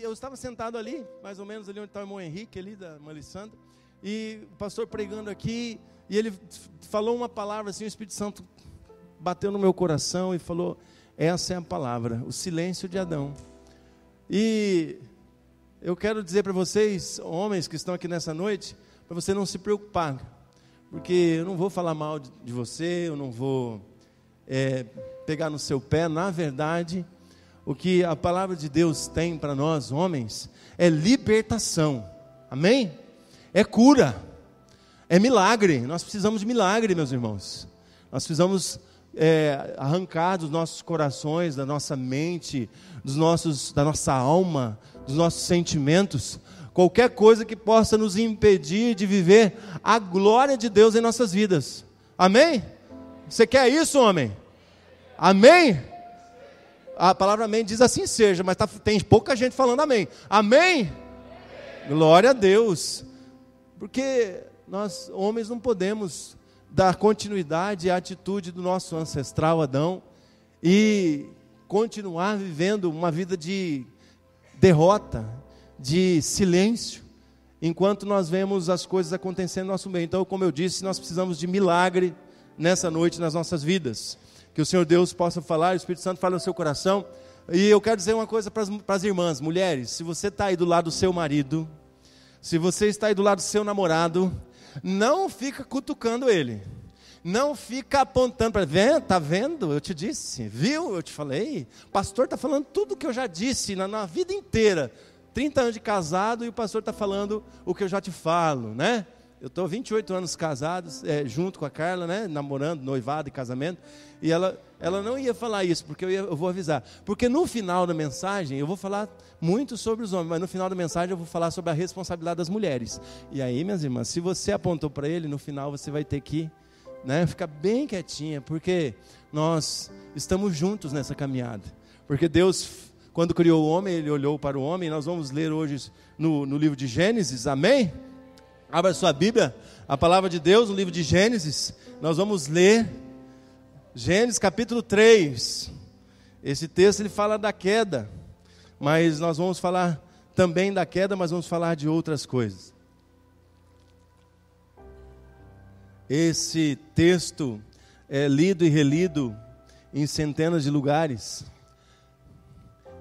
eu estava sentado ali, mais ou menos ali onde está o irmão Henrique, ali da irmã Alessandra, e o pastor pregando aqui, e ele falou uma palavra assim, o Espírito Santo bateu no meu coração e falou, essa é a palavra, o silêncio de Adão. E eu quero dizer para vocês, homens que estão aqui nessa noite, para você não se preocupar, porque eu não vou falar mal de você, eu não vou pegar no seu pé. Na verdade, o que a palavra de Deus tem para nós, homens, é libertação, amém? É cura, é milagre. Nós precisamos de milagre, meus irmãos. Nós precisamos arrancar dos nossos corações, da nossa mente, da nossa alma, dos nossos sentimentos, qualquer coisa que possa nos impedir de viver a glória de Deus em nossas vidas, amém? Você quer isso, homem? Amém? A palavra amém diz assim seja, mas tem pouca gente falando amém. Amém? Glória a Deus. Porque nós, homens, não podemos dar continuidade à atitude do nosso ancestral Adão e continuar vivendo uma vida de derrota, de silêncio, enquanto nós vemos as coisas acontecendo no nosso meio. Então, como eu disse, nós precisamos de milagre nessa noite nas nossas vidas. Que o Senhor Deus possa falar, o Espírito Santo fale no seu coração. E eu quero dizer uma coisa para as irmãs, mulheres, se você está aí do lado do seu marido, se você está aí do lado do seu namorado, não fica cutucando ele, não fica apontando para ele, está vendo, eu te disse, viu, eu te falei, o pastor está falando tudo o que eu já disse na vida inteira, 30 anos de casado e o pastor está falando o que eu já te falo, né? Eu estou 28 anos casados, junto com a Carla, né? Namorando, noivado e casamento, e ela não ia falar isso, porque eu vou avisar, porque no final da mensagem, eu vou falar muito sobre os homens, mas no final da mensagem eu vou falar sobre a responsabilidade das mulheres, e aí, minhas irmãs, se você apontou para ele, no final você vai ter que, né, ficar bem quietinha, porque nós estamos juntos nessa caminhada, porque Deus, quando criou o homem, Ele olhou para o homem, e nós vamos ler hoje no livro de Gênesis, amém? Abra sua Bíblia, a palavra de Deus, no livro de Gênesis, nós vamos ler Gênesis capítulo 3, esse texto ele fala da queda, mas nós vamos falar também da queda, mas vamos falar de outras coisas. Esse texto é lido e relido em centenas de lugares,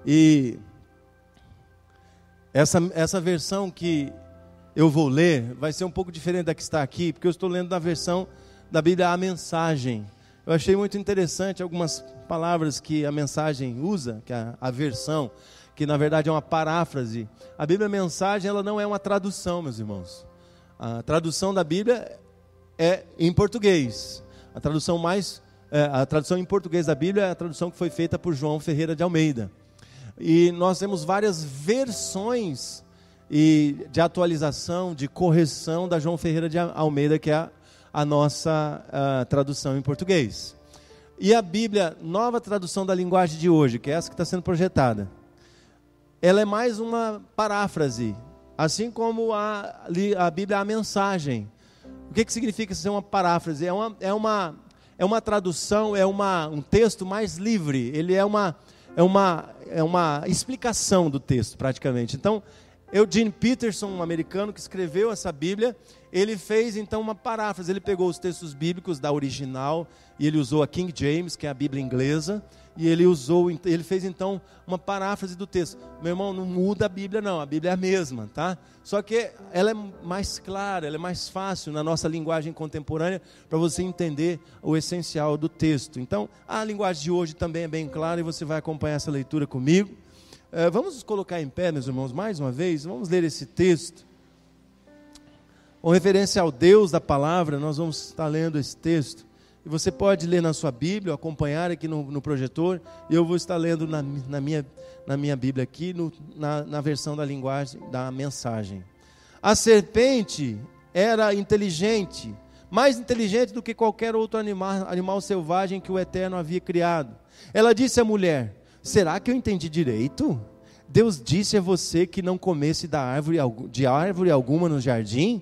e essa versão que eu vou ler vai ser um pouco diferente da que está aqui, porque eu estou lendo na versão da Bíblia A Mensagem. Eu achei muito interessante algumas palavras que a Mensagem usa, que é a versão, que na verdade é uma paráfrase. A Bíblia A Mensagem, ela não é uma tradução, meus irmãos. A tradução da Bíblia é em português. A tradução em português da Bíblia é a tradução que foi feita por João Ferreira de Almeida. E nós temos várias versões de atualização, de correção da João Ferreira de Almeida, que é a nossa tradução em português. E a Bíblia, nova tradução da linguagem de hoje, que é essa que está sendo projetada, ela é mais uma paráfrase, assim como a Bíblia A Mensagem. O que significa ser uma paráfrase? É uma tradução, um texto mais livre, ele é uma explicação do texto, praticamente. Então, Eugene Peterson, um americano que escreveu essa Bíblia, ele fez então uma paráfrase, ele pegou os textos bíblicos da original, e ele usou a King James, que é a Bíblia inglesa, e ele fez então uma paráfrase do texto. Meu irmão, não muda a Bíblia não, a Bíblia é a mesma, tá? Só que ela é mais clara, ela é mais fácil na nossa linguagem contemporânea, para você entender o essencial do texto. Então, a linguagem de hoje também é bem clara, e você vai acompanhar essa leitura comigo. Vamos nos colocar em pé, meus irmãos, mais uma vez, vamos ler esse texto. Com referência ao Deus da palavra, nós vamos estar lendo esse texto. E você pode ler na sua Bíblia, acompanhar aqui no projetor, e eu vou estar lendo na minha Bíblia aqui, na versão da linguagem da Mensagem. A serpente era inteligente, mais inteligente do que qualquer outro animal selvagem que o Eterno havia criado. Ela disse à mulher: será que eu entendi direito? Deus disse a você que não comesse de árvore alguma no jardim?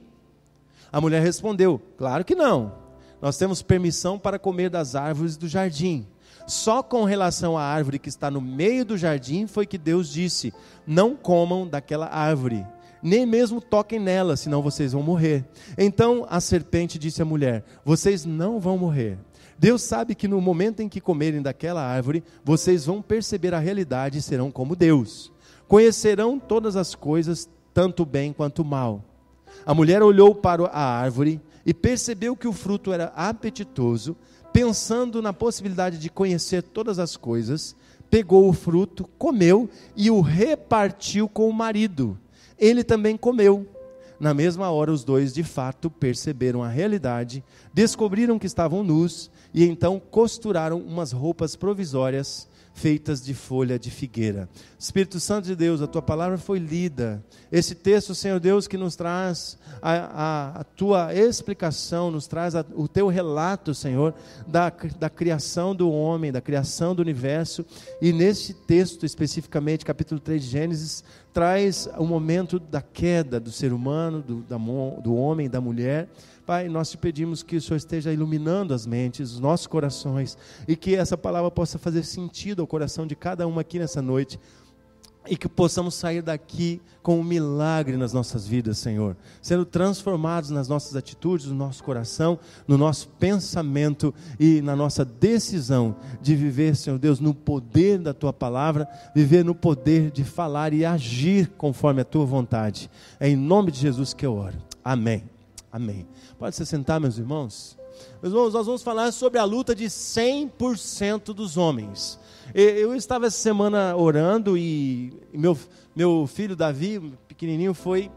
A mulher respondeu: claro que não. Nós temos permissão para comer das árvores do jardim. Só com relação à árvore que está no meio do jardim foi que Deus disse: não comam daquela árvore, nem mesmo toquem nela, senão vocês vão morrer. Então a serpente disse à mulher: vocês não vão morrer. Deus sabe que no momento em que comerem daquela árvore, vocês vão perceber a realidade e serão como Deus. Conhecerão todas as coisas, tanto o bem quanto o mal. A mulher olhou para a árvore e percebeu que o fruto era apetitoso. Pensando na possibilidade de conhecer todas as coisas, pegou o fruto, comeu e o repartiu com o marido. Ele também comeu. Na mesma hora, os dois de fato perceberam a realidade, descobriram que estavam nus e então costuraram umas roupas provisórias feitas de folha de figueira. Espírito Santo de Deus, a tua palavra foi lida. Esse texto, Senhor Deus, que nos traz a tua explicação, nos traz o teu relato, Senhor, da criação do homem, da criação do universo. E neste texto, especificamente, capítulo 3 de Gênesis, traz o momento da queda do ser humano, do homem, da mulher. Pai, nós te pedimos que o Senhor esteja iluminando as mentes, os nossos corações, e que essa palavra possa fazer sentido ao coração de cada um aqui nessa noite, e que possamos sair daqui com um milagre nas nossas vidas, Senhor, sendo transformados nas nossas atitudes, no nosso coração, no nosso pensamento e na nossa decisão de viver, Senhor Deus, no poder da tua palavra, viver no poder de falar e agir conforme a tua vontade. É em nome de Jesus que eu oro. Amém. Amém. Pode se sentar, meus irmãos. Meus irmãos, nós vamos falar sobre a luta de 100% dos homens. Eu estava essa semana orando e meu filho Davi, pequenininho, foi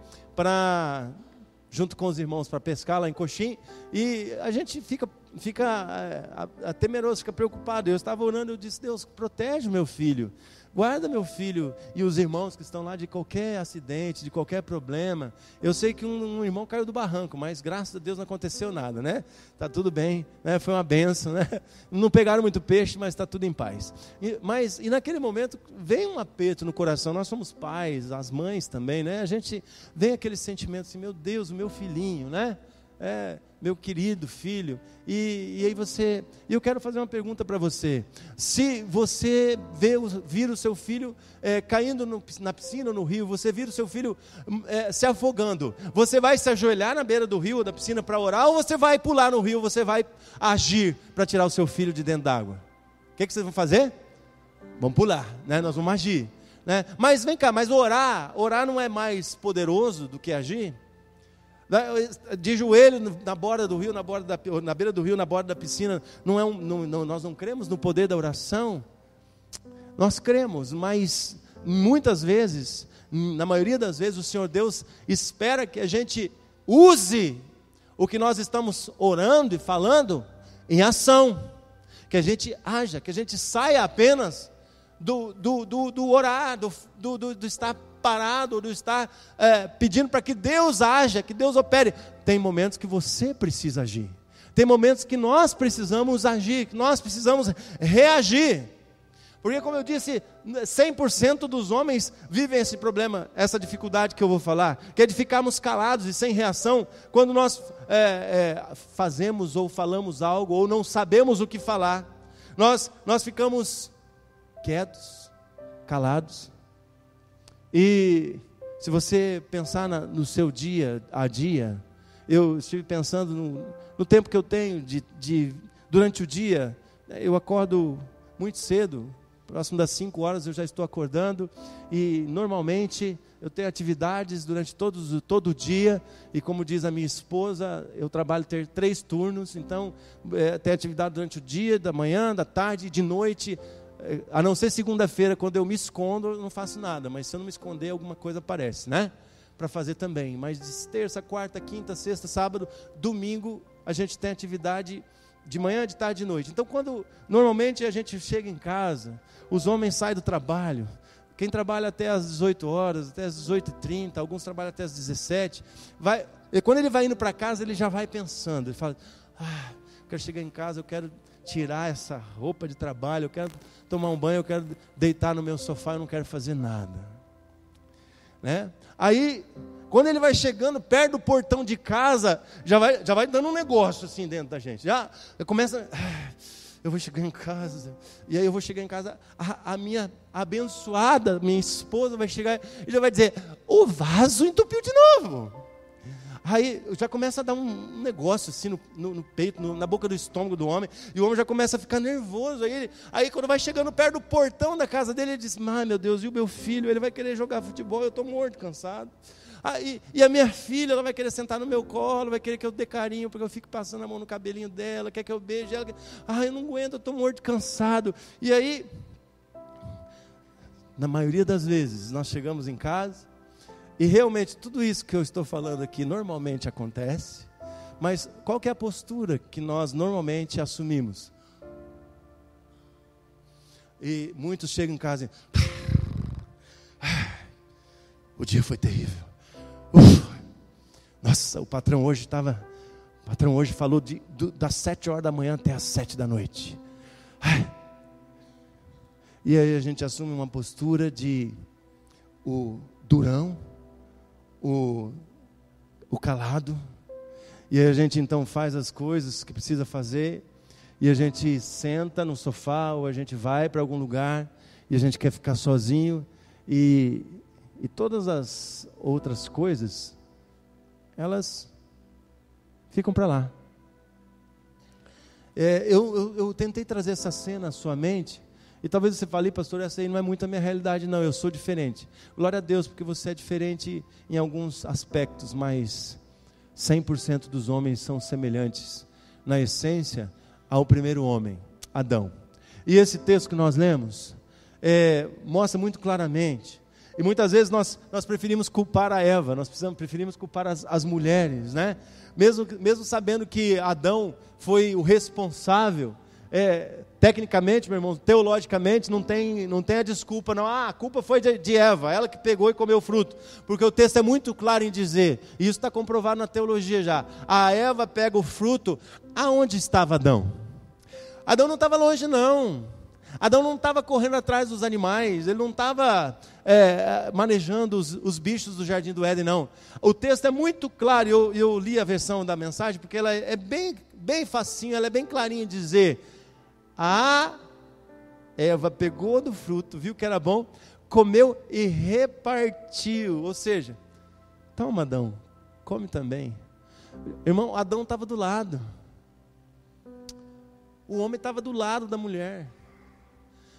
junto com os irmãos para pescar lá em Coxim, e a gente fica temeroso, fica preocupado. Eu estava orando, eu disse: Deus, protege o meu filho, guarda meu filho e os irmãos que estão lá de qualquer acidente, de qualquer problema. Eu sei que um irmão caiu do barranco, mas graças a Deus não aconteceu nada, né? Está tudo bem, né? Foi uma bênção, né? Não pegaram muito peixe, mas está tudo em paz. E naquele momento vem um aperto no coração. Nós somos pais, as mães também, né? A gente vem aquele sentimento assim: meu Deus, o meu filhinho, né? Meu querido filho. E aí eu quero fazer uma pergunta para você. Se você vir o seu filho caindo na piscina ou no rio, você vir o seu filho se afogando, você vai se ajoelhar na beira do rio ou da piscina para orar, ou você vai pular no rio, você vai agir para tirar o seu filho de dentro d'água? O que vocês vão fazer? Vamos pular, né? Nós vamos agir, né? Mas vem cá, mas orar não é mais poderoso do que agir? De joelho na borda do rio, na beira do rio, na borda da piscina, nós não cremos no poder da oração? Nós cremos, mas muitas vezes, na maioria das vezes, o Senhor Deus espera que a gente use o que nós estamos orando e falando em ação, que a gente haja, que a gente saia apenas do orar, do estar parado, do estar pedindo para que Deus haja, que Deus opere. Tem momentos que você precisa agir, tem momentos que nós precisamos agir, que nós precisamos reagir, porque, como eu disse, 100% dos homens vivem esse problema, essa dificuldade que eu vou falar, que é de ficarmos calados e sem reação, quando nós fazemos ou falamos algo, ou não sabemos o que falar, nós ficamos quietos, calados. E se você pensar no seu dia a dia, eu estive pensando no tempo que eu tenho durante o dia. Eu acordo muito cedo, próximo das 5 horas eu já estou acordando, e normalmente eu tenho atividades durante todo o dia, e como diz a minha esposa, eu trabalho 3 turnos, então tenho atividade durante o dia, da manhã, da tarde e de noite. A não ser segunda-feira, quando eu me escondo, eu não faço nada, mas se eu não me esconder, alguma coisa aparece, né? Para fazer também. Mas de terça, quarta, quinta, sexta, sábado, domingo, a gente tem atividade de manhã, de tarde e de noite. Então, quando normalmente a gente chega em casa, os homens saem do trabalho, quem trabalha até às 18 horas, até às 18h30, alguns trabalham até às 17, e quando ele vai indo para casa, ele já vai pensando, ele fala: quero chegar em casa, eu quero tirar essa roupa de trabalho, eu quero tomar um banho, eu quero deitar no meu sofá, eu não quero fazer nada, né? Aí, quando ele vai chegando perto do portão de casa, já vai dando um negócio assim dentro da gente, já começa, eu vou chegar em casa, e aí eu vou chegar em casa, a minha abençoada, minha esposa vai chegar e já vai dizer, o vaso entupiu de novo. Aí já começa a dar um negócio assim no peito, na boca do estômago do homem, e o homem já começa a ficar nervoso. Aí quando vai chegando perto do portão da casa dele, ele diz, meu Deus, e o meu filho, ele vai querer jogar futebol, eu estou morto, cansado. E a minha filha, ela vai querer sentar no meu colo, vai querer que eu dê carinho, porque eu fico passando a mão no cabelinho dela, quer que eu beije ela. Eu não aguento, eu estou morto, cansado. E aí, na maioria das vezes, nós chegamos em casa, e realmente tudo isso que eu estou falando aqui normalmente acontece, mas qual que é a postura que nós normalmente assumimos? E muitos chegam em casa e... o dia foi terrível. Nossa, o patrão hoje falou das 7 horas da manhã até as 7 da noite. E aí a gente assume uma postura de o durão, o calado, e aí a gente então faz as coisas que precisa fazer, e a gente senta no sofá, ou a gente vai para algum lugar, e a gente quer ficar sozinho, e todas as outras coisas, elas ficam para lá. Eu tentei trazer essa cena à sua mente, e talvez você fale, pastor, essa aí não é muito a minha realidade, não, eu sou diferente. Glória a Deus, porque você é diferente em alguns aspectos, mas 100% dos homens são semelhantes, na essência, ao primeiro homem, Adão. E esse texto que nós lemos, mostra muito claramente. E muitas vezes nós preferimos culpar a Eva, preferimos culpar as mulheres, né? Mesmo sabendo que Adão foi o responsável, tecnicamente, meu irmão, teologicamente, não tem a desculpa, não. A culpa foi de Eva, ela que pegou e comeu o fruto. Porque o texto é muito claro em dizer, e isso está comprovado na teologia já, a Eva pega o fruto, aonde estava Adão? Adão não estava longe, não. Adão não estava correndo atrás dos animais, ele não estava manejando os bichos do jardim do Éden, não. O texto é muito claro, eu li a versão da mensagem, porque ela é bem facinho, ela é bem clarinha em dizer, a Eva pegou do fruto, viu que era bom, comeu e repartiu, ou seja, toma Adão, come também. Irmão, Adão estava do lado, o homem estava do lado da mulher.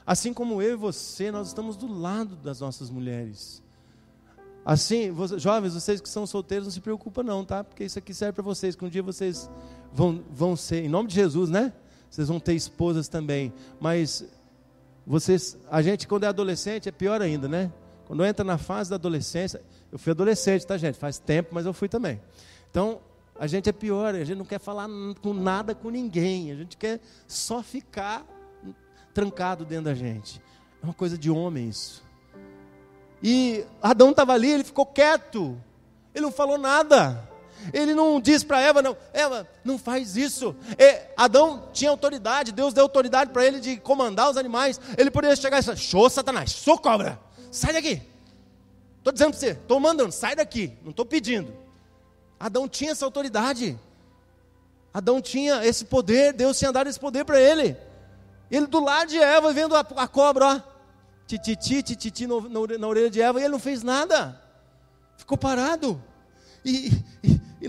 Assim como eu e você, nós estamos do lado das nossas mulheres. Assim, jovens, vocês que são solteiros, não se preocupem não, tá? Porque isso aqui serve para vocês, que um dia vocês vão ser, em nome de Jesus, né? Vocês vão ter esposas também. Mas a gente quando é adolescente é pior ainda, né? Quando entra na fase da adolescência, eu fui adolescente, tá, gente? Faz tempo, mas eu fui também. Então, a gente é pior, a gente não quer falar nada com ninguém, a gente quer só ficar trancado dentro da gente. É uma coisa de homem isso. E Adão estava ali, ele ficou quieto, ele não falou nada, ele não disse para Eva, não, Eva, não faz isso. Adão tinha autoridade, Deus deu autoridade para ele de comandar os animais. Ele poderia chegar e falar, show Satanás, sou cobra, sai daqui, estou dizendo para você, estou mandando, sai daqui, não estou pedindo. Adão tinha essa autoridade, Adão tinha esse poder, Deus tinha dado esse poder para ele. Ele do lado de Eva, vendo a cobra, ó, tititi na orelha de Eva, e ele não fez nada, ficou parado. E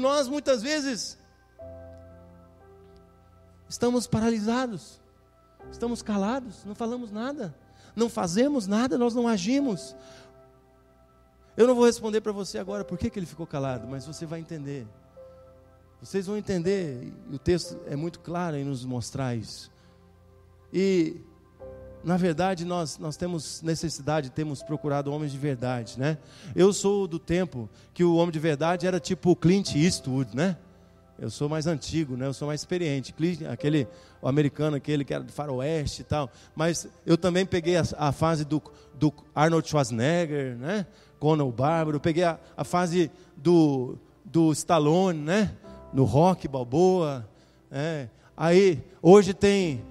nós muitas vezes estamos paralisados, estamos calados, não falamos nada, não fazemos nada, nós não agimos. Eu não vou responder para você agora por que ele ficou calado, mas você vai entender. Vocês vão entender, e o texto é muito claro em nos mostrar isso. E, na verdade, nós temos necessidade, temos procurado homens de verdade, né? Eu sou do tempo que o homem de verdade era tipo Clint Eastwood, né? Eu sou mais antigo, né? Eu sou mais experiente. O americano, aquele que era do faroeste e tal. Mas eu também peguei a fase do Arnold Schwarzenegger, né? Conan o Bárbaro. Eu peguei a fase do Stallone, né? No Rock Balboa. Aí, hoje tem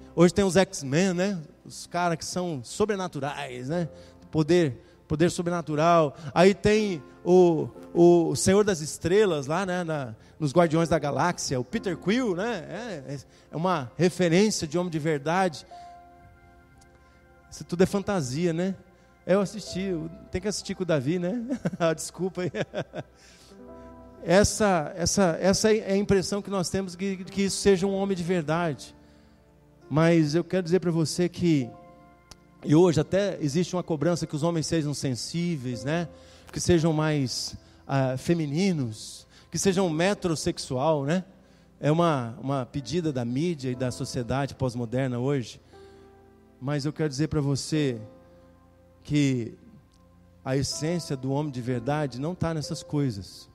os X-Men, né? Os caras que são sobrenaturais, né? Poder poder sobrenatural. Aí tem o Senhor das Estrelas, lá, né, nos Guardiões da Galáxia, o Peter Quill, né, é uma referência de homem de verdade. Isso tudo é fantasia, né? Eu assisti, tem que assistir com o Davi, né? Desculpa aí. Essa é a impressão que nós temos, que isso seja um homem de verdade. Mas eu quero dizer para você que, e hoje até existe uma cobrança que os homens sejam sensíveis, né? Que sejam mais femininos, que sejam metrosexual, né? É uma pedida da mídia e da sociedade pós-moderna hoje. Mas eu quero dizer para você que a essência do homem de verdade não está nessas coisas.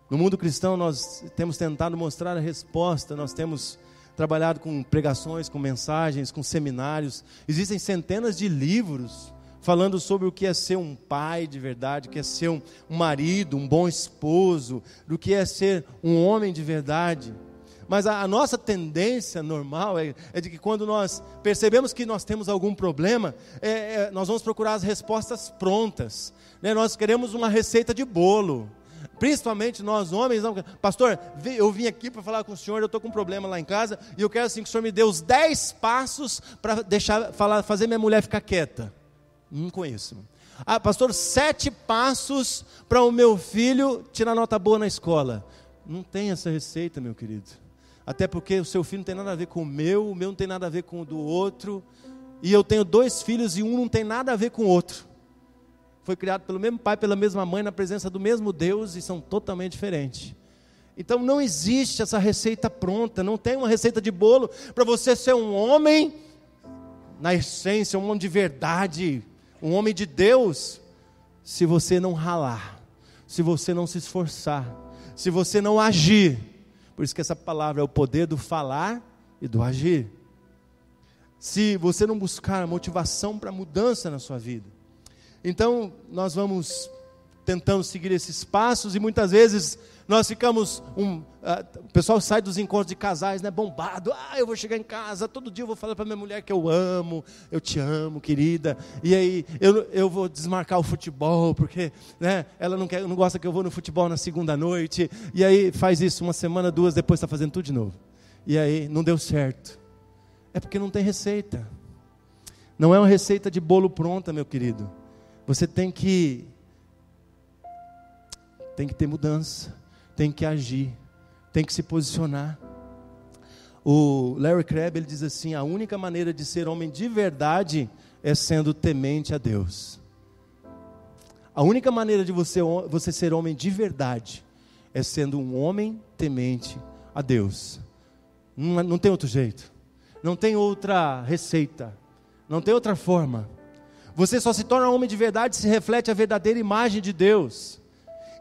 No mundo cristão nós temos tentado mostrar a resposta, nós temos trabalhado com pregações, com mensagens, com seminários. Existem centenas de livros falando sobre o que é ser um pai de verdade, o que é ser um marido, um bom esposo, do que é ser um homem de verdade. Mas a nossa tendência normal é de que quando nós percebemos que nós temos algum problema, nós vamos procurar as respostas prontas, né? Nós queremos uma receita de bolo. Principalmente nós homens, não, pastor, eu vim aqui para falar com o senhor, eu estou com um problema lá em casa, e eu quero assim que o senhor me dê os 10 passos para fazer minha mulher ficar quieta. Não conheço. Pastor, 7 passos para o meu filho tirar nota boa na escola. Não tem essa receita, meu querido. Até porque o seu filho não tem nada a ver com o meu não tem nada a ver com o do outro, e eu tenho 2 filhos e um não tem nada a ver com o outro. Foi criado pelo mesmo pai, pela mesma mãe, na presença do mesmo Deus, e são totalmente diferentes. Então não existe essa receita pronta, não tem uma receita de bolo para você ser um homem, na essência, um homem de verdade, um homem de Deus, se você não ralar, se você não se esforçar, se você não agir. Por isso que essa palavra é o poder do falar e do agir. Se você não buscar a motivação para mudança na sua vida. Então, nós vamos tentando seguir esses passos, e muitas vezes nós ficamos, o pessoal sai dos encontros de casais, né, bombado, eu vou chegar em casa, todo dia eu vou falar para minha mulher que eu amo, eu te amo, querida, e aí eu vou desmarcar o futebol, porque, né, ela não gosta que eu vou no futebol na segunda noite, e aí faz isso uma semana, 2, depois está fazendo tudo de novo, e aí não deu certo. É porque não tem receita, não é uma receita de bolo pronta, meu querido. Você tem que ter mudança, tem que agir, tem que se posicionar. O Larry Crabb, ele diz assim: a única maneira de ser homem de verdade é sendo temente a Deus. A única maneira de você ser homem de verdade é sendo um homem temente a Deus. Não tem outro jeito, não tem outra receita, não tem outra forma. Você só se torna homem de verdade se reflete a verdadeira imagem de Deus.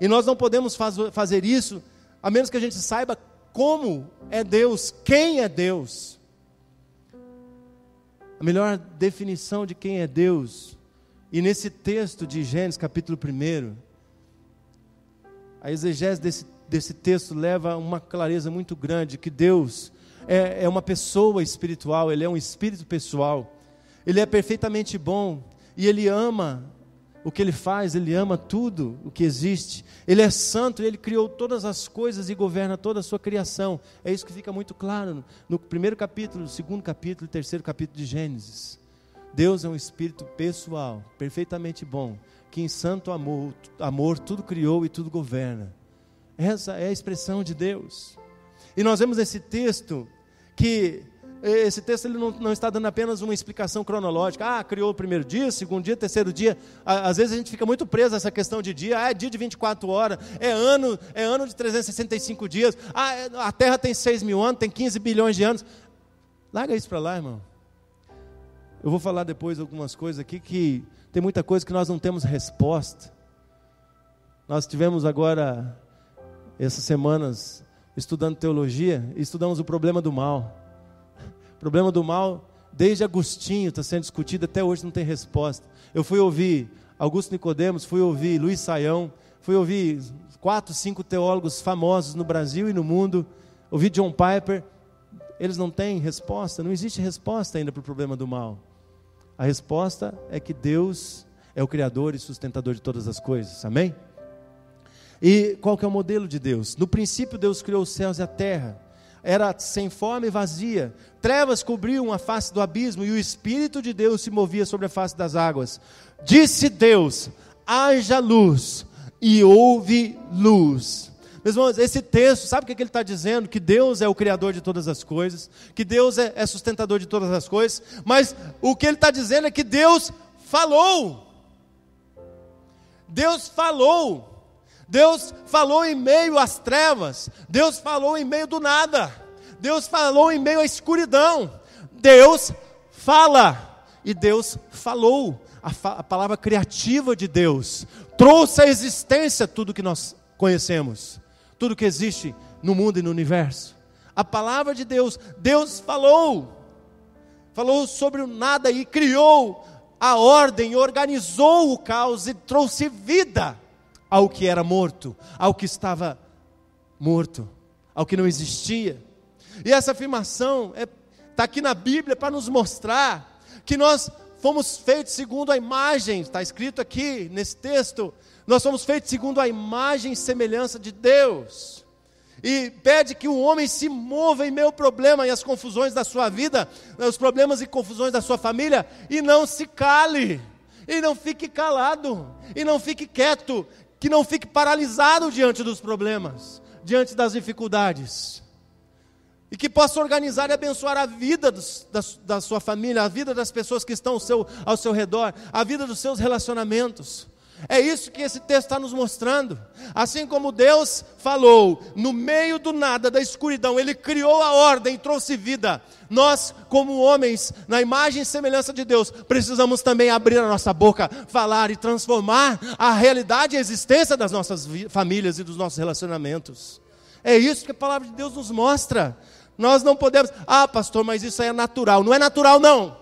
E nós não podemos fazer isso a menos que a gente saiba como é Deus, quem é Deus. A melhor definição de quem é Deus, e nesse texto de Gênesis capítulo 1, a exegese desse texto leva a uma clareza muito grande, que Deus é uma pessoa espiritual, Ele é um espírito pessoal, Ele é perfeitamente bom, e Ele ama o que Ele faz, Ele ama tudo o que existe. Ele é santo, Ele criou todas as coisas e governa toda a sua criação. É isso que fica muito claro no 1º capítulo, no 2º capítulo e 3º capítulo de Gênesis. Deus é um espírito pessoal, perfeitamente bom, que em santo amor tudo criou e tudo governa. Essa é a expressão de Deus. E nós vemos esse texto que... Esse texto ele não está dando apenas uma explicação cronológica. Criou o primeiro dia, segundo dia, terceiro dia. Às vezes a gente fica muito preso a essa questão de dia. É dia de 24 horas, é ano de 365 dias. A Terra tem 6.000 anos, tem 15 bilhões de anos. Larga isso para lá, irmão. Eu vou falar depois algumas coisas aqui, que tem muita coisa que nós não temos resposta. Nós tivemos agora, essas semanas, estudando teologia, e estudamos o problema do mal. O problema do mal, desde Agostinho, está sendo discutido, até hoje não tem resposta. Eu fui ouvir Augusto Nicodemos, fui ouvir Luiz Saião, fui ouvir 4, 5 teólogos famosos no Brasil e no mundo, ouvi John Piper. Eles não têm resposta, não existe resposta ainda para o problema do mal. A resposta é que Deus é o Criador e sustentador de todas as coisas, amém? E qual que é o modelo de Deus? No princípio Deus criou os céus e a terra, era sem forma e vazia, trevas cobriam a face do abismo, e o Espírito de Deus se movia sobre a face das águas. Disse Deus: haja luz, e houve luz. Meus irmãos, esse texto, sabe o que ele está dizendo? Que Deus é o Criador de todas as coisas, que Deus é sustentador de todas as coisas, mas o que ele está dizendo é que Deus falou. Deus falou. Deus falou em meio às trevas, Deus falou em meio do nada, Deus falou em meio à escuridão. Deus fala, e Deus falou. A palavra criativa de Deus trouxe à existência tudo que nós conhecemos, tudo que existe no mundo e no universo. A palavra de Deus, Deus falou sobre o nada e criou a ordem, organizou o caos e trouxe vida ao que era morto, ao que estava morto, ao que não existia. E essa afirmação está aqui na Bíblia para nos mostrar que nós fomos feitos segundo a imagem, está escrito aqui nesse texto, nós fomos feitos segundo a imagem e semelhança de Deus. E pede que o homem se mova em meio ao problema e as confusões da sua vida, os problemas e confusões da sua família, e não se cale, e não fique calado, e não fique quieto, que não fique paralisado diante dos problemas, diante das dificuldades, e que possa organizar e abençoar a vida da sua família, a vida das pessoas que estão ao seu redor, a vida dos seus relacionamentos. É isso que esse texto está nos mostrando. Assim como Deus falou, no meio do nada, da escuridão, Ele criou a ordem, trouxe vida. Nós, como homens, na imagem e semelhança de Deus, precisamos também abrir a nossa boca, falar e transformar a realidade e a existência das nossas famílias e dos nossos relacionamentos. É isso que a palavra de Deus nos mostra. Nós não podemos, pastor, mas isso aí é natural. Não é natural, não.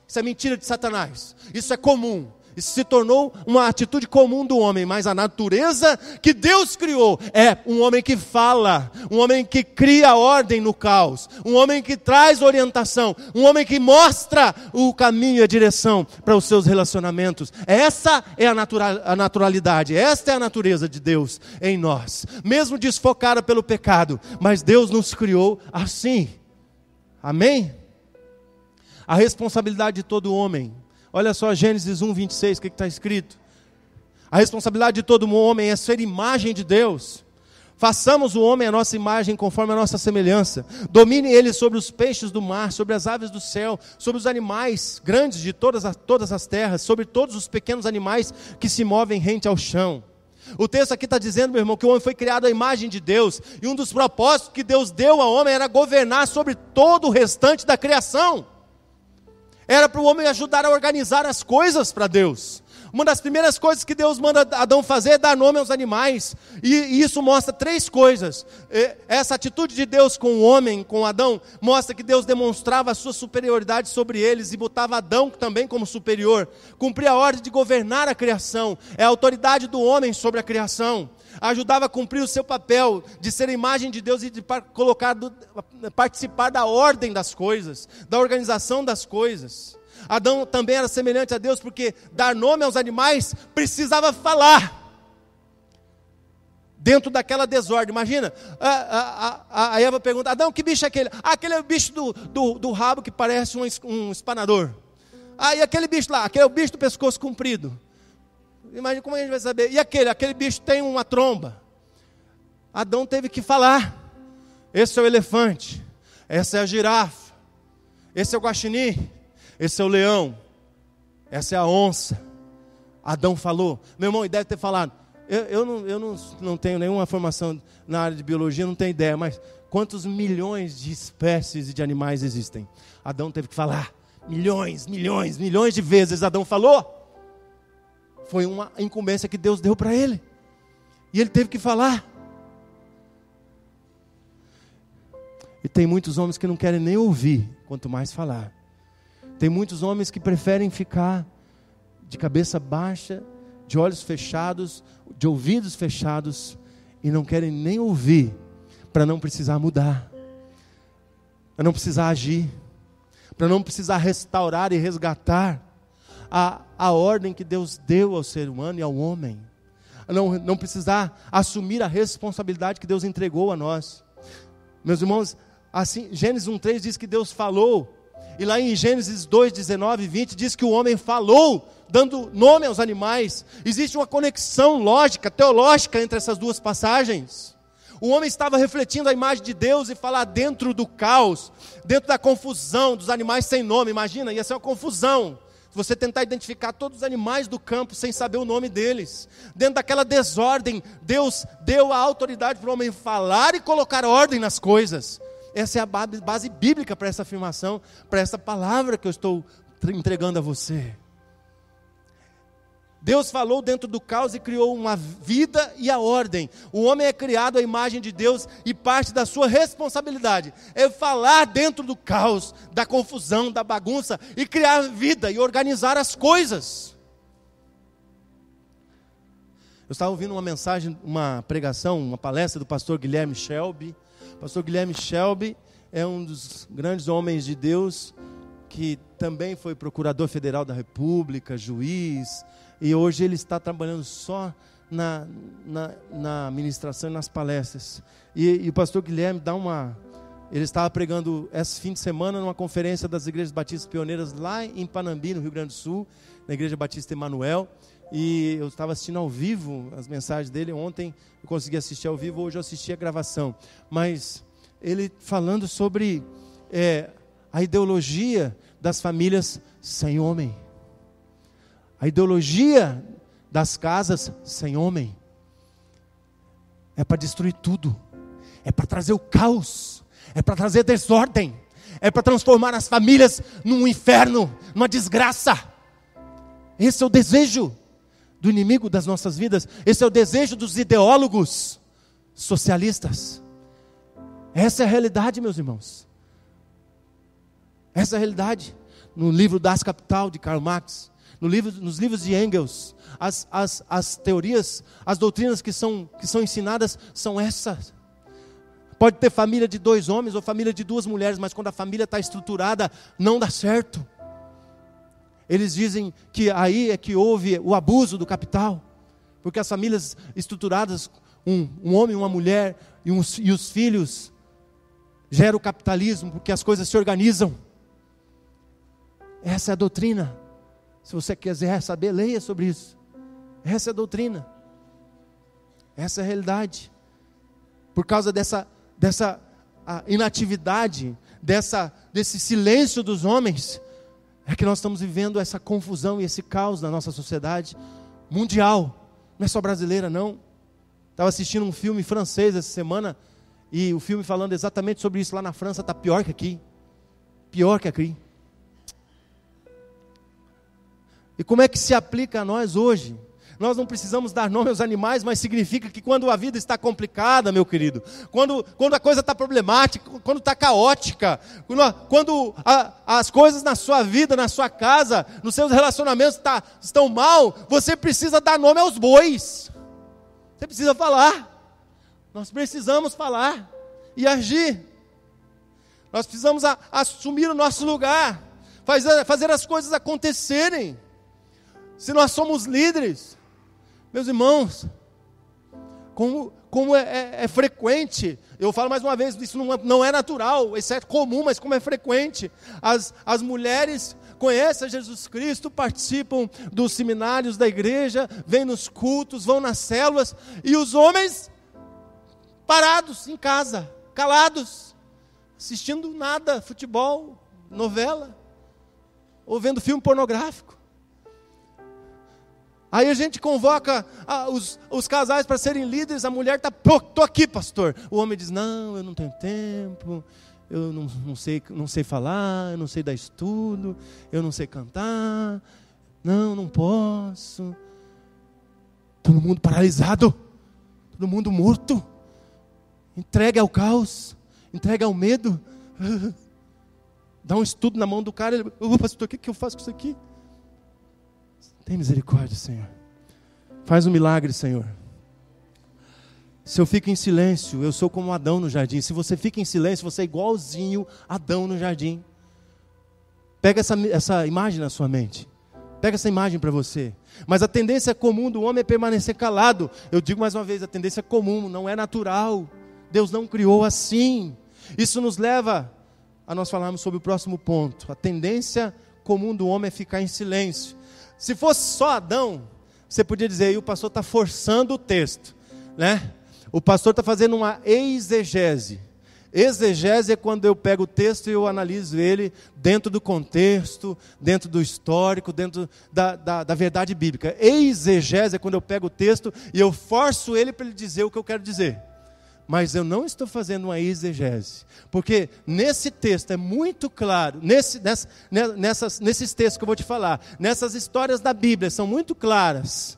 Isso é mentira de Satanás. Isso é comum. Isso se tornou uma atitude comum do homem, mas a natureza que Deus criou é um homem que fala, um homem que cria ordem no caos, um homem que traz orientação, um homem que mostra o caminho e a direção para os seus relacionamentos. Essa é a naturalidade, esta é a natureza de Deus em nós, mesmo desfocada pelo pecado, mas Deus nos criou assim. Amém? A responsabilidade de todo homem. Olha só Gênesis 1, 26, o que está escrito? A responsabilidade de todo homem é ser imagem de Deus. Façamos o homem a nossa imagem conforme a nossa semelhança. Domine ele sobre os peixes do mar, sobre as aves do céu, sobre os animais grandes de todas as terras, sobre todos os pequenos animais que se movem rente ao chão. O texto aqui está dizendo, meu irmão, que o homem foi criado à imagem de Deus. E um dos propósitos que Deus deu ao homem era governar sobre todo o restante da criação. Era para o homem ajudar a organizar as coisas para Deus. Uma das primeiras coisas que Deus manda Adão fazer é dar nome aos animais. E isso mostra três coisas. Essa atitude de Deus com o homem, com Adão, mostra que Deus demonstrava a sua superioridade sobre eles e botava Adão também como superior. Cumpria a ordem de governar a criação. É a autoridade do homem sobre a criação. Ajudava a cumprir o seu papel de ser a imagem de Deus e de participar da ordem das coisas, da organização das coisas. Adão também era semelhante a Deus, porque dar nome aos animais precisava falar. Dentro daquela desordem, imagina, a Eva pergunta, Adão, que bicho é aquele? Aquele é o bicho do rabo que parece um espanador. E aquele bicho lá, aquele é o bicho do pescoço comprido. Imagina como a gente vai saber. E aquele bicho tem uma tromba. Adão teve que falar. Esse é o elefante. Essa é a girafa. Esse é o guaxinim. Esse é o leão. Essa é a onça. Adão falou. Meu irmão, deve ter falado. Eu não tenho nenhuma formação na área de biologia, não tenho ideia. Mas quantos milhões de espécies de animais existem? Adão teve que falar. Milhões de vezes Adão falou. Foi uma incumbência que Deus deu para ele. E ele teve que falar. E tem muitos homens que não querem nem ouvir, quanto mais falar. Tem muitos homens que preferem ficar de cabeça baixa, de olhos fechados, de ouvidos fechados, e não querem nem ouvir, para não precisar mudar, para não precisar agir, para não precisar restaurar e resgatar a ordem que Deus deu ao ser humano e ao homem. Não precisar assumir a responsabilidade que Deus entregou a nós. Meus irmãos, assim, Gênesis 1:3 diz que Deus falou, e lá em Gênesis 2:19 e 20 diz que o homem falou, dando nome aos animais. Existe uma conexão lógica, teológica entre essas duas passagens. O homem estava refletindo a imagem de Deus e falar dentro do caos, dentro da confusão dos animais sem nome. Imagina, ia ser uma confusão. Você tentar identificar todos os animais do campo sem saber o nome deles. Dentro daquela desordem, Deus deu a autoridade para o homem falar e colocar ordem nas coisas. Essa é a base bíblica para essa afirmação, para essa palavra que eu estou entregando a você. Deus falou dentro do caos e criou uma vida e a ordem. O homem é criado à imagem de Deus e parte da sua responsabilidade é falar dentro do caos, da confusão, da bagunça e criar vida e organizar as coisas. Eu estava ouvindo uma mensagem, uma pregação, uma palestra do pastor Guilherme Shelby. O pastor Guilherme Shelby é um dos grandes homens de Deus que também foi procurador federal da República, juiz. E hoje ele está trabalhando só na ministração e nas palestras. E o pastor Guilherme ele estava pregando esse fim de semana numa conferência das igrejas batistas pioneiras lá em Panambi, no Rio Grande do Sul, na igreja batista Emanuel. E eu estava assistindo ao vivo as mensagens dele. Ontem eu consegui assistir ao vivo, hoje eu assisti a gravação. Mas ele falando sobre a ideologia das famílias sem homem. A ideologia das casas sem homem é para destruir tudo, é para trazer o caos, é para trazer desordem, é para transformar as famílias num inferno, numa desgraça. Esse é o desejo do inimigo das nossas vidas, esse é o desejo dos ideólogos socialistas. Essa é a realidade, meus irmãos. Essa é a realidade. No livro Das Kapital, de Karl Marx, nos livros de Engels, as teorias, as doutrinas que são ensinadas são essas. Pode ter família de 2 homens ou família de 2 mulheres, mas quando a família está estruturada, não dá certo. Eles dizem que aí é que houve o abuso do capital, porque as famílias estruturadas, um homem e uma mulher e os filhos, gera o capitalismo, porque as coisas se organizam. Essa é a doutrina. Se você quiser saber, leia sobre isso. Essa é a doutrina. Essa é a realidade. Por causa dessa inatividade, desse silêncio dos homens, é que nós estamos vivendo essa confusão e esse caos na nossa sociedade mundial. Não é só brasileira, não. Estava assistindo um filme francês essa semana, e o filme falando exatamente sobre isso. Lá na França está pior que aqui. Pior que aqui. E como é que se aplica a nós hoje? Nós não precisamos dar nome aos animais, mas significa que quando a vida está complicada, meu querido, quando a coisa está problemática, quando está caótica, quando as coisas na sua vida, na sua casa, nos seus relacionamentos estão mal, você precisa dar nome aos bois. Você precisa falar. Nós precisamos falar e agir. Nós precisamos assumir o nosso lugar, fazer as coisas acontecerem. Se nós somos líderes, meus irmãos, como é frequente, eu falo mais uma vez, isso não é natural, isso é comum, mas como é frequente, as mulheres conhecem Jesus Cristo, participam dos seminários da igreja, vêm nos cultos, vão nas células, e os homens parados em casa, calados, assistindo nada, futebol, novela, ou vendo filme pornográfico. Aí a gente convoca os casais para serem líderes, a mulher está, estou aqui, pastor. O homem diz, não, eu não tenho tempo, eu não sei falar, eu não sei dar estudo, eu não sei cantar, não posso. Todo mundo paralisado, todo mundo morto, entregue ao caos, entregue ao medo. Dá um estudo na mão do cara, ele, pastor, o que eu faço com isso aqui? Tem misericórdia, Senhor. Faz um milagre, Senhor. Se eu fico em silêncio, eu sou como Adão no jardim. Se você fica em silêncio, você é igualzinho Adão no jardim. Pega essa imagem na sua mente. Pega essa imagem para você. Mas a tendência comum do homem é permanecer calado. Eu digo mais uma vez, a tendência comum, não é natural. Deus não criou assim. Isso nos leva a nós falarmos sobre o próximo ponto. A tendência comum do homem é ficar em silêncio. Se fosse só Adão, você podia dizer, aí o pastor está forçando o texto, né? O pastor está fazendo uma exegese. Exegese é quando eu pego o texto e eu analiso ele dentro do contexto, dentro do histórico, dentro da verdade bíblica. Exegese é quando eu pego o texto e eu forço ele para ele dizer o que eu quero dizer. Mas eu não estou fazendo uma exegese, porque nesse texto é muito claro, nesses textos que eu vou te falar, nessas histórias da Bíblia, são muito claras,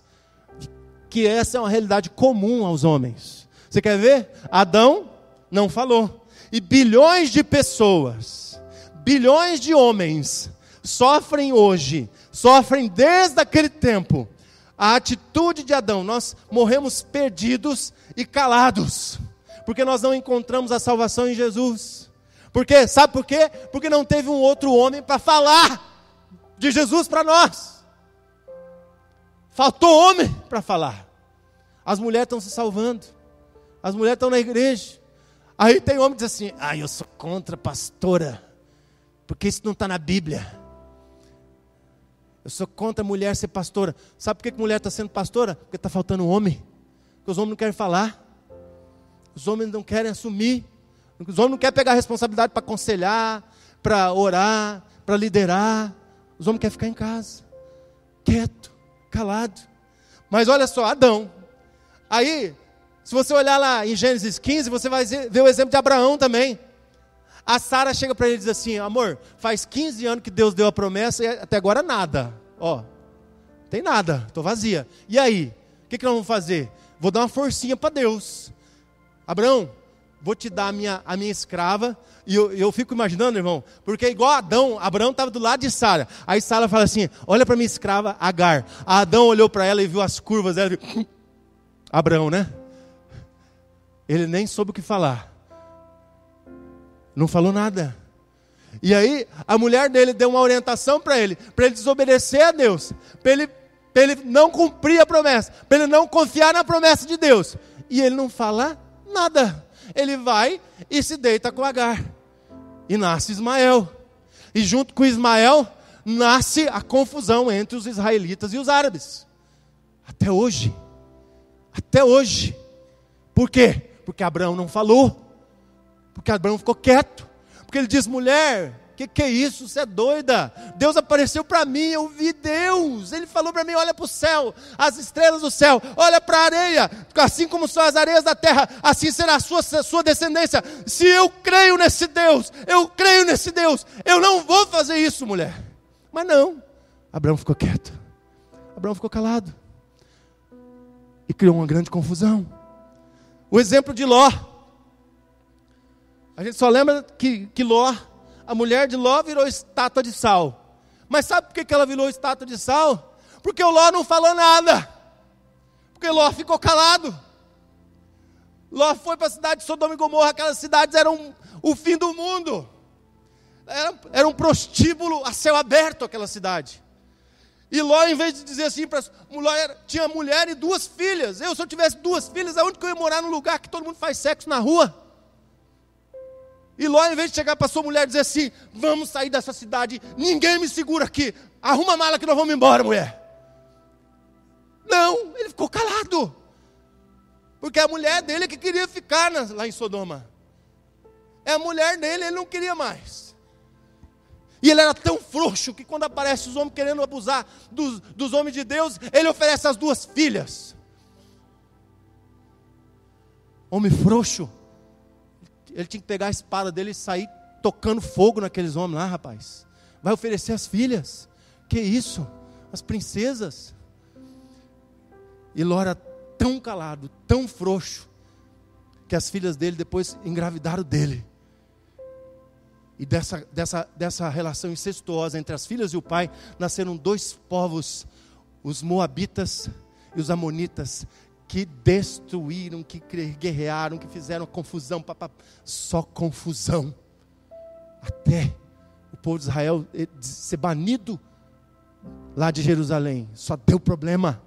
que essa é uma realidade comum aos homens. Você quer ver? Adão não falou. E bilhões de pessoas, bilhões de homens, sofrem hoje, sofrem desde aquele tempo, a atitude de Adão. Nós morremos perdidos e calados, porque nós não encontramos a salvação em Jesus. Porque, sabe por quê? Porque não teve um outro homem para falar de Jesus para nós. Faltou homem para falar. As mulheres estão se salvando, as mulheres estão na igreja. Aí tem homem que diz assim, eu sou contra pastora, porque isso não está na Bíblia. Eu sou contra a mulher ser pastora. Sabe por que a mulher está sendo pastora? Porque está faltando homem. Porque os homens não querem falar. Os homens não querem assumir. Os homens não querem pegar a responsabilidade para aconselhar, para orar, para liderar. Os homens querem ficar em casa, quieto, calado. Mas olha só, Adão. Aí, se você olhar lá em Gênesis 15, você vai ver o exemplo de Abraão também. A Sara chega para ele e diz assim, amor, faz 15 anos que Deus deu a promessa e até agora nada. Tem nada, estou vazia. E aí, o que nós vamos fazer? Vou dar uma forcinha para Deus. Abraão, vou te dar a minha escrava. E eu fico imaginando, irmão, porque igual Adão, Abraão estava do lado de Sara. Aí Sara fala assim, olha para minha escrava Agar. Adão olhou para ela e viu as curvas dela. Abraão, né? Ele nem soube o que falar. Não falou nada. E aí, a mulher dele deu uma orientação para ele desobedecer a Deus, para ele não cumprir a promessa, para ele não confiar na promessa de Deus. E ele não fala nada. Ele vai e se deita com Agar. E nasce Ismael. E junto com Ismael, nasce a confusão entre os israelitas e os árabes. Até hoje. Até hoje. Por quê? Porque Abraão não falou. Porque Abraão ficou quieto. Porque ele diz, mulher, que é isso? Você é doida. Deus apareceu para mim, eu vi Deus. Ele falou para mim, olha para o céu, as estrelas do céu. Olha para a areia, assim como são as areias da terra, assim será a sua descendência. Se eu creio nesse Deus, eu não vou fazer isso, mulher. Mas não, Abraão ficou quieto. Abraão ficou calado. E criou uma grande confusão. O exemplo de Ló. A gente só lembra que Ló, a mulher de Ló virou estátua de sal. Mas sabe por que ela virou estátua de sal? Porque o Ló não falou nada. Porque Ló ficou calado. Ló foi para a cidade de Sodoma e Gomorra. Aquelas cidades eram o fim do mundo. Era um prostíbulo a céu aberto aquela cidade. E Ló, em vez de dizer assim, tinha mulher e 2 filhas. Se eu tivesse 2 filhas, aonde que eu ia morar num lugar que todo mundo faz sexo na rua? E Ló, em vez de chegar para sua mulher e dizer assim, vamos sair dessa cidade, ninguém me segura aqui, arruma a mala que nós vamos embora, mulher. Não, ele ficou calado. Porque é a mulher dele que queria ficar lá em Sodoma. É a mulher dele, ele não queria mais. E ele era tão frouxo que quando aparece os homens querendo abusar dos homens de Deus, ele oferece as 2 filhas. Homem frouxo. Ele tinha que pegar a espada dele e sair tocando fogo naqueles homens lá, rapaz. Vai oferecer as filhas. Que isso? As princesas. E Ló era tão calado, tão frouxo, que as filhas dele depois engravidaram dele. E dessa relação incestuosa entre as filhas e o pai, nasceram 2 povos, os moabitas e os amonitas, que destruíram, que guerrearam, que fizeram confusão, só confusão, até o povo de Israel ser banido lá de Jerusalém. Só deu problema.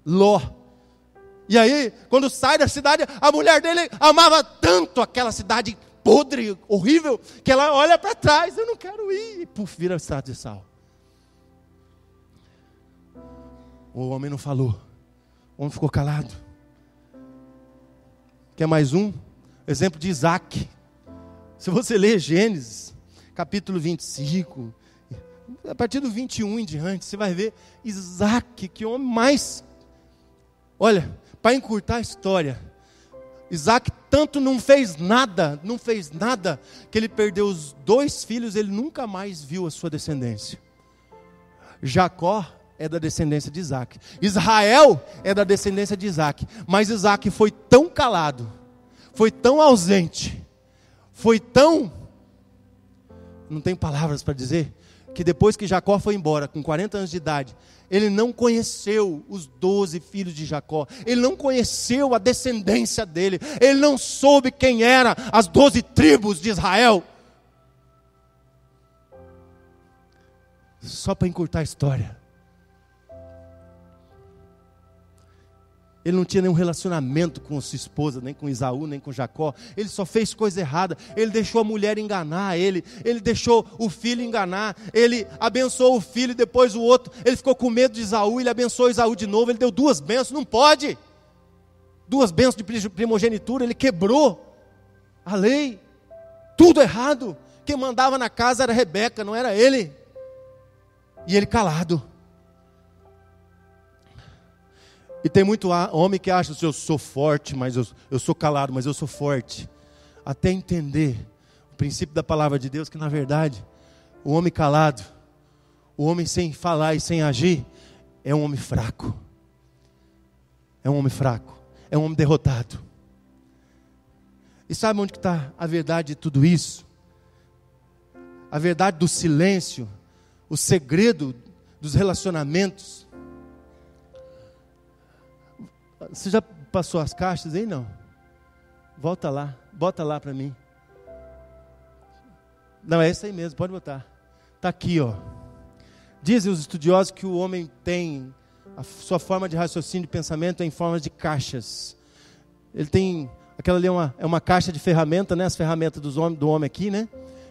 Ló. E aí, quando sai da cidade, a mulher dele amava tanto aquela cidade podre, horrível, que ela olha para trás, eu não quero ir. E puf, vira estrada de sal. O homem não falou. O homem ficou calado. Quer mais um? Exemplo de Isaac. Se você ler Gênesis, capítulo 25, a partir do 21 em diante, você vai ver Isaac, que homem mais... Olha, para encurtar a história, Isaac tanto não fez nada, que ele perdeu os 2 filhos, ele nunca mais viu a sua descendência. Jacó é da descendência de Isaac. Israel é da descendência de Isaac. Mas Isaac foi tão calado, foi tão ausente, foi tão... não tem palavras para dizer, que depois que Jacó foi embora, com 40 anos de idade, ele não conheceu os 12 filhos de Jacó, ele não conheceu a descendência dele, ele não soube quem eram as 12 tribos de Israel. Só para encurtar a história, ele não tinha nenhum relacionamento com sua esposa, nem com Esaú, nem com Jacó. Ele só fez coisa errada. Ele deixou a mulher enganar ele. Ele deixou o filho enganar. Ele abençoou o filho e depois o outro. Ele ficou com medo de Esaú. Ele abençoou Esaú de novo. Ele deu 2 bênçãos. Não pode. 2 bênçãos de primogenitura. Ele quebrou a lei. Tudo errado. Quem mandava na casa era Rebeca, não era ele. E ele calado. E tem muito homem que acha que eu sou forte, mas eu sou calado, mas eu sou forte. Até entender o princípio da palavra de Deus, que na verdade, o homem calado, o homem sem falar e sem agir, é um homem fraco. É um homem fraco, é um homem derrotado. E sabe onde está a verdade de tudo isso? A verdade do silêncio, o segredo dos relacionamentos. Você já passou as caixas aí? Não. Volta lá, bota lá para mim. Não, é essa aí mesmo, pode botar. Está aqui, ó. Dizem os estudiosos que o homem tem, a sua forma de raciocínio e pensamento é em forma de caixas. Ele tem, aquela ali é uma caixa de ferramenta, né? As ferramentas do homem aqui, né?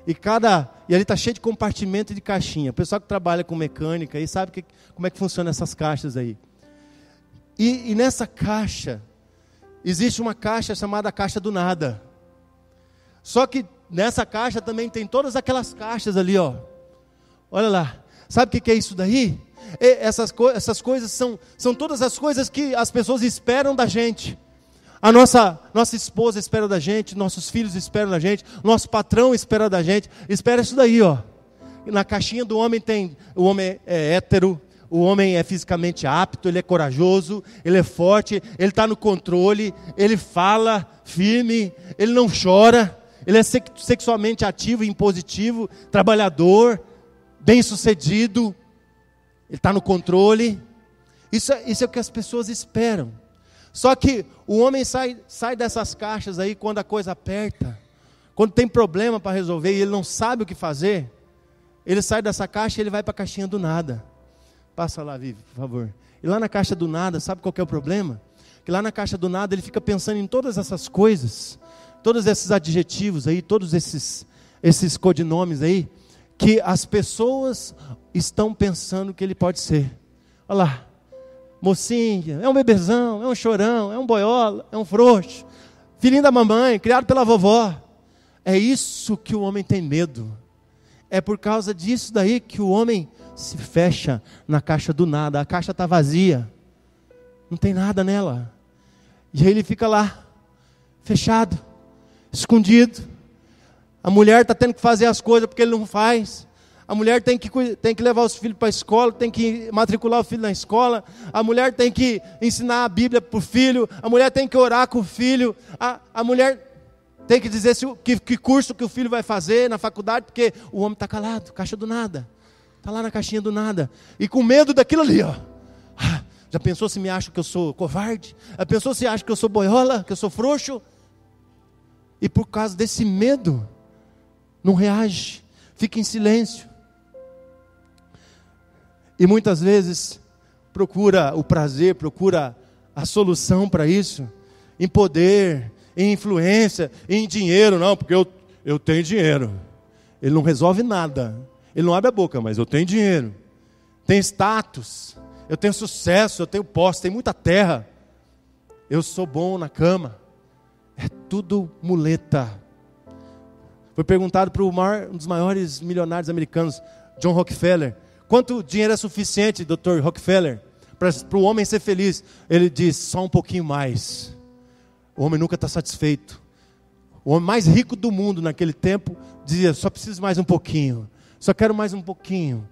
E ali está cheio de compartimento e de caixinha. O pessoal que trabalha com mecânica aí sabe como é que funciona essas caixas aí. E nessa caixa, existe uma caixa chamada caixa do nada. Só que nessa caixa também tem todas aquelas caixas ali, ó. Olha lá. Sabe o que é isso daí? Essas coisas são todas as coisas que as pessoas esperam da gente. A nossa esposa espera da gente, nossos filhos esperam da gente, nosso patrão espera da gente. Espera isso daí, ó. Na caixinha do homem tem, o homem é hétero, o homem é fisicamente apto, ele é corajoso, ele é forte, ele está no controle, ele fala firme, ele não chora, ele é sexualmente ativo e impositivo, trabalhador, bem-sucedido, ele está no controle. Isso é o que as pessoas esperam. Só que o homem sai dessas caixas aí quando a coisa aperta, quando tem problema para resolver e ele não sabe o que fazer, ele sai dessa caixa e ele vai para a caixinha do nada. Passa lá, Vivi, por favor. E lá na caixa do nada, sabe qual que é o problema? Que lá na caixa do nada ele fica pensando em todas essas coisas, todos esses adjetivos aí, todos esses codinomes aí, que as pessoas estão pensando que ele pode ser. Olha lá, mocinha, é um bebezão, é um chorão, é um boiola, é um frouxo, filhinho da mamãe, criado pela vovó. É isso que o homem tem medo. É por causa disso daí que o homem se fecha na caixa do nada. A caixa está vazia, não tem nada nela. E aí ele fica lá, fechado, escondido. A mulher está tendo que fazer as coisas porque ele não faz. A mulher tem que levar os filhos para a escola, tem que matricular o filho na escola. A mulher tem que ensinar a Bíblia para o filho. A mulher tem que orar com o filho. A mulher tem que dizer que curso que o filho vai fazer na faculdade, porque o homem está calado, caixa do nada. Está lá na caixinha do nada. E com medo daquilo ali, ó. Já pensou se me acha que eu sou covarde? Já pensou se acha que eu sou boiola, que eu sou frouxo? E por causa desse medo, não reage, fica em silêncio. E muitas vezes procura o prazer, procura a solução para isso, em poder, em influência, em dinheiro. Não, porque eu tenho dinheiro. Ele não resolve nada. Ele não abre a boca, mas eu tenho dinheiro. Tenho status, eu tenho sucesso, eu tenho posse, tenho muita terra. Eu sou bom na cama. É tudo muleta. Foi perguntado para um dos maiores milionários americanos, John Rockefeller, quanto dinheiro é suficiente, Dr. Rockefeller, para o homem ser feliz? Ele diz, só um pouquinho mais. O homem nunca está satisfeito. O homem mais rico do mundo naquele tempo dizia, só preciso mais um pouquinho. Só quero mais um pouquinho.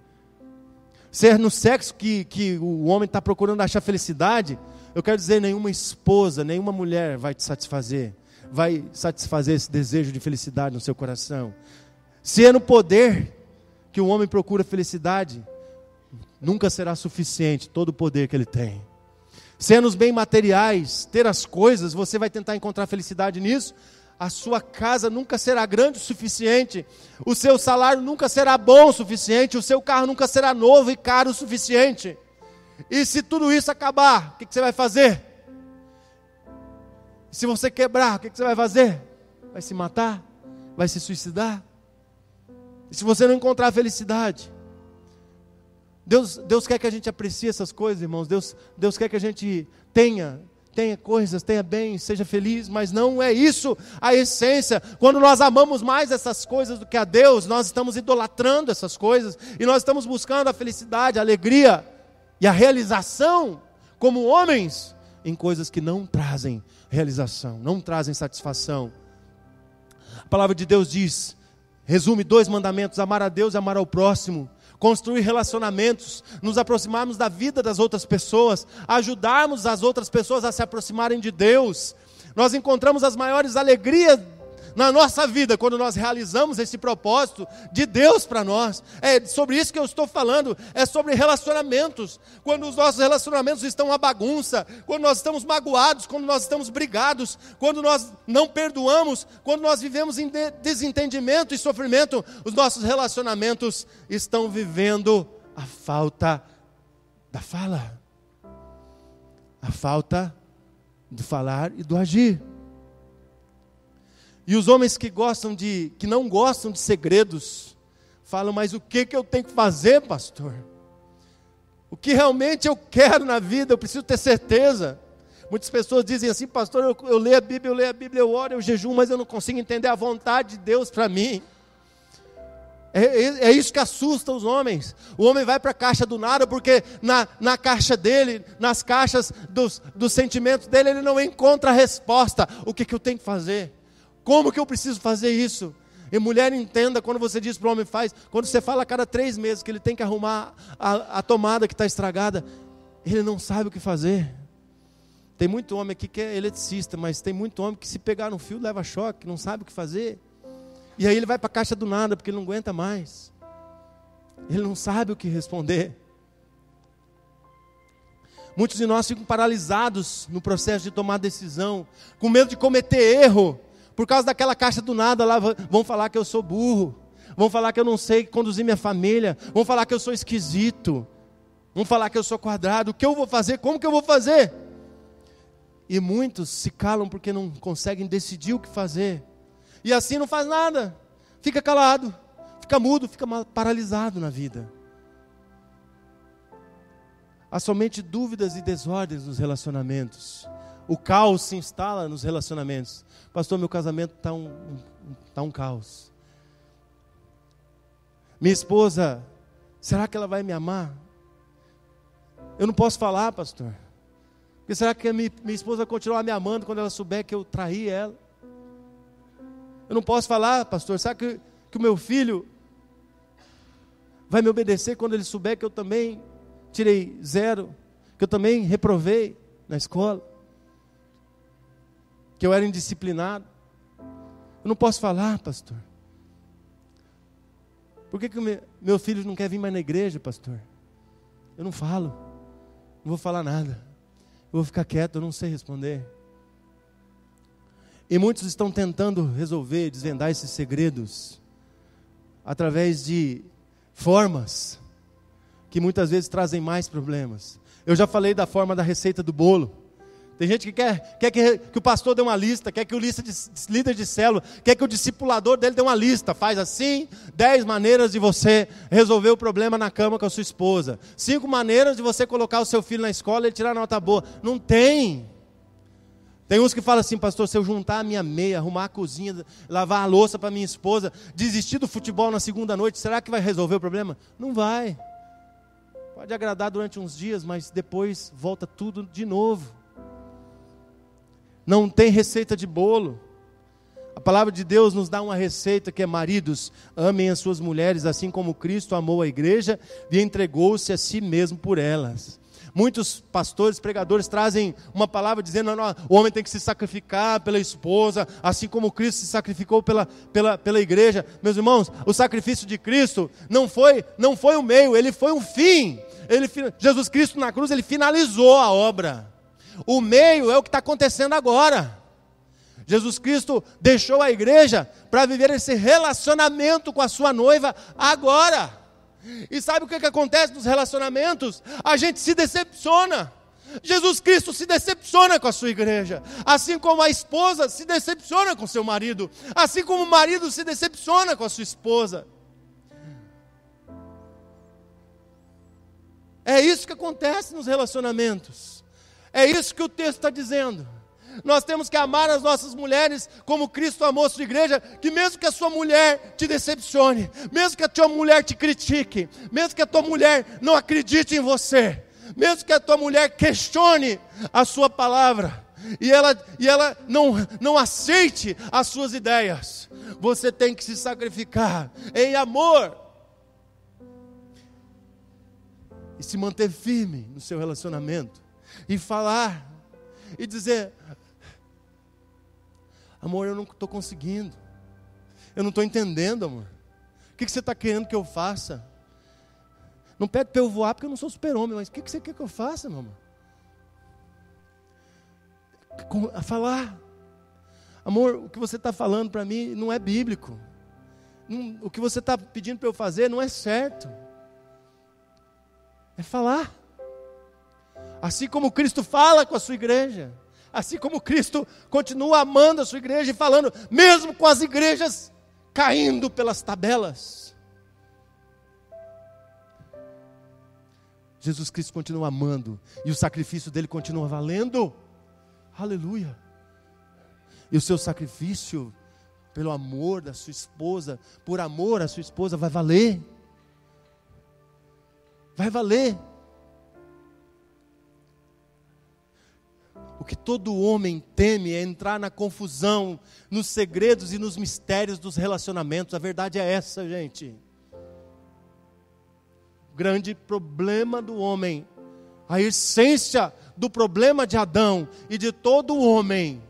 Se é no sexo que o homem está procurando achar felicidade, eu quero dizer, nenhuma esposa, nenhuma mulher vai te satisfazer. Vai satisfazer esse desejo de felicidade no seu coração. Se é no poder que o homem procura felicidade, nunca será suficiente todo o poder que ele tem. Se é nos bens materiais, ter as coisas, você vai tentar encontrar felicidade nisso, a sua casa nunca será grande o suficiente, o seu salário nunca será bom o suficiente, o seu carro nunca será novo e caro o suficiente. E se tudo isso acabar, o que você vai fazer? Se você quebrar, o que você vai fazer? Vai se matar? Vai se suicidar? E se você não encontrar felicidade? Deus quer que a gente aprecie essas coisas, irmãos. Deus quer que a gente tenha coisas, tenha bens, seja feliz, mas não é isso a essência. Quando nós amamos mais essas coisas do que a Deus, nós estamos idolatrando essas coisas, e nós estamos buscando a felicidade, a alegria e a realização como homens em coisas que não trazem realização, não trazem satisfação. A palavra de Deus diz, resume 2 mandamentos: amar a Deus e amar ao próximo. Construir relacionamentos, nos aproximarmos da vida das outras pessoas, ajudarmos as outras pessoas a se aproximarem de Deus. Nós encontramos as maiores alegrias na nossa vida quando nós realizamos esse propósito de Deus para nós. É sobre isso que eu estou falando, é sobre relacionamentos. Quando os nossos relacionamentos estão uma bagunça, quando nós estamos magoados, quando nós estamos brigados, quando nós não perdoamos, quando nós vivemos em desentendimento e sofrimento, os nossos relacionamentos estão vivendo a falta da fala, a falta do falar e do agir. E os homens que não gostam de segredos, falam, mas o que eu tenho que fazer, pastor? O que realmente eu quero na vida, eu preciso ter certeza. Muitas pessoas dizem assim, pastor, eu leio a Bíblia, eu oro, eu jejuo, mas eu não consigo entender a vontade de Deus para mim. É isso que assusta os homens. O homem vai para a caixa do nada, porque na caixa dele, nas caixas dos sentimentos dele, ele não encontra a resposta. O que eu tenho que fazer? Como que eu preciso fazer isso? E mulher, entenda, quando você diz para o homem quando você fala a cada 3 meses que ele tem que arrumar a tomada que está estragada, ele não sabe o que fazer. Tem muito homem aqui que é eletricista, mas tem muito homem que se pegar no fio leva choque, não sabe o que fazer. E aí ele vai para a caixa do nada, porque ele não aguenta mais. Ele não sabe o que responder. Muitos de nós ficam paralisados no processo de tomar decisão, com medo de cometer erro. Por causa daquela caixa do nada lá, vão falar que eu sou burro, vão falar que eu não sei conduzir minha família, vão falar que eu sou esquisito, vão falar que eu sou quadrado. O que eu vou fazer? Como que eu vou fazer? E muitos se calam porque não conseguem decidir o que fazer. E assim não faz nada, fica calado, fica mudo, fica paralisado na vida. Há somente dúvidas e desordens nos relacionamentos. O caos se instala nos relacionamentos. Pastor, meu casamento está um caos. Minha esposa, será que ela vai me amar? Eu não posso falar, pastor. Porque será que minha esposa vai continuar me amando quando ela souber que eu traí ela? Eu não posso falar, pastor. Será que o meu filho vai me obedecer quando ele souber que eu também tirei 0? Que eu também reprovei na escola? Que eu era indisciplinado? Eu não posso falar, pastor. Por que meu filho não quer vir mais na igreja, pastor? Eu não falo. Não vou falar nada. Eu vou ficar quieto, eu não sei responder. E muitos estão tentando resolver, desvendar esses segredos através de formas que muitas vezes trazem mais problemas. Eu já falei da forma da receita do bolo. Tem gente que quer que o pastor dê uma lista, quer que o líder de célula, quer que o discipulador dele dê uma lista. Faz assim, 10 maneiras de você resolver o problema na cama com a sua esposa. 5 maneiras de você colocar o seu filho na escola e ele tirar nota boa. Não tem. Tem uns que falam assim, pastor, se eu juntar a minha meia, arrumar a cozinha, lavar a louça para minha esposa, desistir do futebol na segunda noite, será que vai resolver o problema? Não vai. Pode agradar durante uns dias, mas depois volta tudo de novo. Não tem receita de bolo. A palavra de Deus nos dá uma receita que é: maridos, amem as suas mulheres assim como Cristo amou a igreja e entregou-se a si mesmo por elas. Muitos pastores, pregadores trazem uma palavra dizendo: não, o homem tem que se sacrificar pela esposa, assim como Cristo se sacrificou pela igreja. Meus irmãos, o sacrifício de Cristo não foi o meio, ele foi um fim. Jesus Cristo na cruz, ele finalizou a obra. O meio é o que está acontecendo agora. Jesus Cristo deixou a igreja para viver esse relacionamento com a sua noiva agora. E sabe o que acontece nos relacionamentos? A gente se decepciona. Jesus Cristo se decepciona com a sua igreja, assim como a esposa se decepciona com seu marido, assim como o marido se decepciona com a sua esposa. É isso que acontece nos relacionamentos. É isso que o texto está dizendo. Nós temos que amar as nossas mulheres como Cristo amou a sua igreja, que mesmo que a sua mulher te decepcione, mesmo que a tua mulher te critique, mesmo que a tua mulher não acredite em você, mesmo que a tua mulher questione a sua palavra, e ela não aceite as suas ideias, você tem que se sacrificar em amor, e se manter firme no seu relacionamento, e falar, e dizer: amor, eu não estou conseguindo, eu não estou entendendo, amor, o que você está querendo que eu faça? Não pede para eu voar porque eu não sou super-homem, mas o que você quer que eu faça, meu amor? A falar: amor, o que você está falando para mim não é bíblico, o que você está pedindo para eu fazer não é certo. É falar. Assim como Cristo fala com a sua igreja, assim como Cristo continua amando a sua igreja e falando, mesmo com as igrejas caindo pelas tabelas, Jesus Cristo continua amando, e o sacrifício dele continua valendo. Aleluia. E o seu sacrifício pelo amor da sua esposa, por amor à sua esposa, vai valer. Vai valer. O que todo homem teme é entrar na confusão, nos segredos e nos mistérios dos relacionamentos. A verdade é essa, gente. O grande problema do homem, a essência do problema de Adão e de todo homem,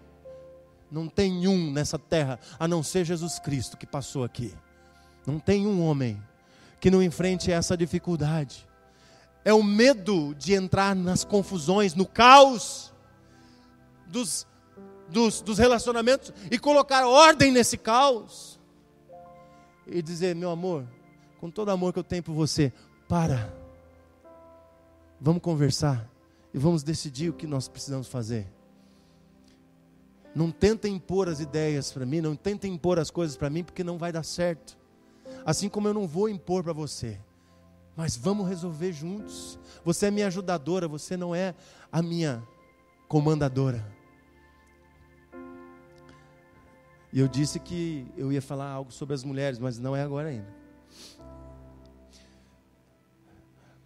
não tem um nessa terra, a não ser Jesus Cristo que passou aqui. Não tem um homem que não enfrente essa dificuldade. É o medo de entrar nas confusões, no caos dos relacionamentos e colocar ordem nesse caos. E dizer: meu amor, com todo amor que eu tenho por você, vamos conversar e vamos decidir o que nós precisamos fazer. Não tenta impor as ideias para mim, não tenta impor as coisas para mim, porque não vai dar certo. Assim como eu não vou impor para você, mas vamos resolver juntos. Você é minha ajudadora, você não é a minha comandadora. E eu disse que eu ia falar algo sobre as mulheres, mas não é agora ainda.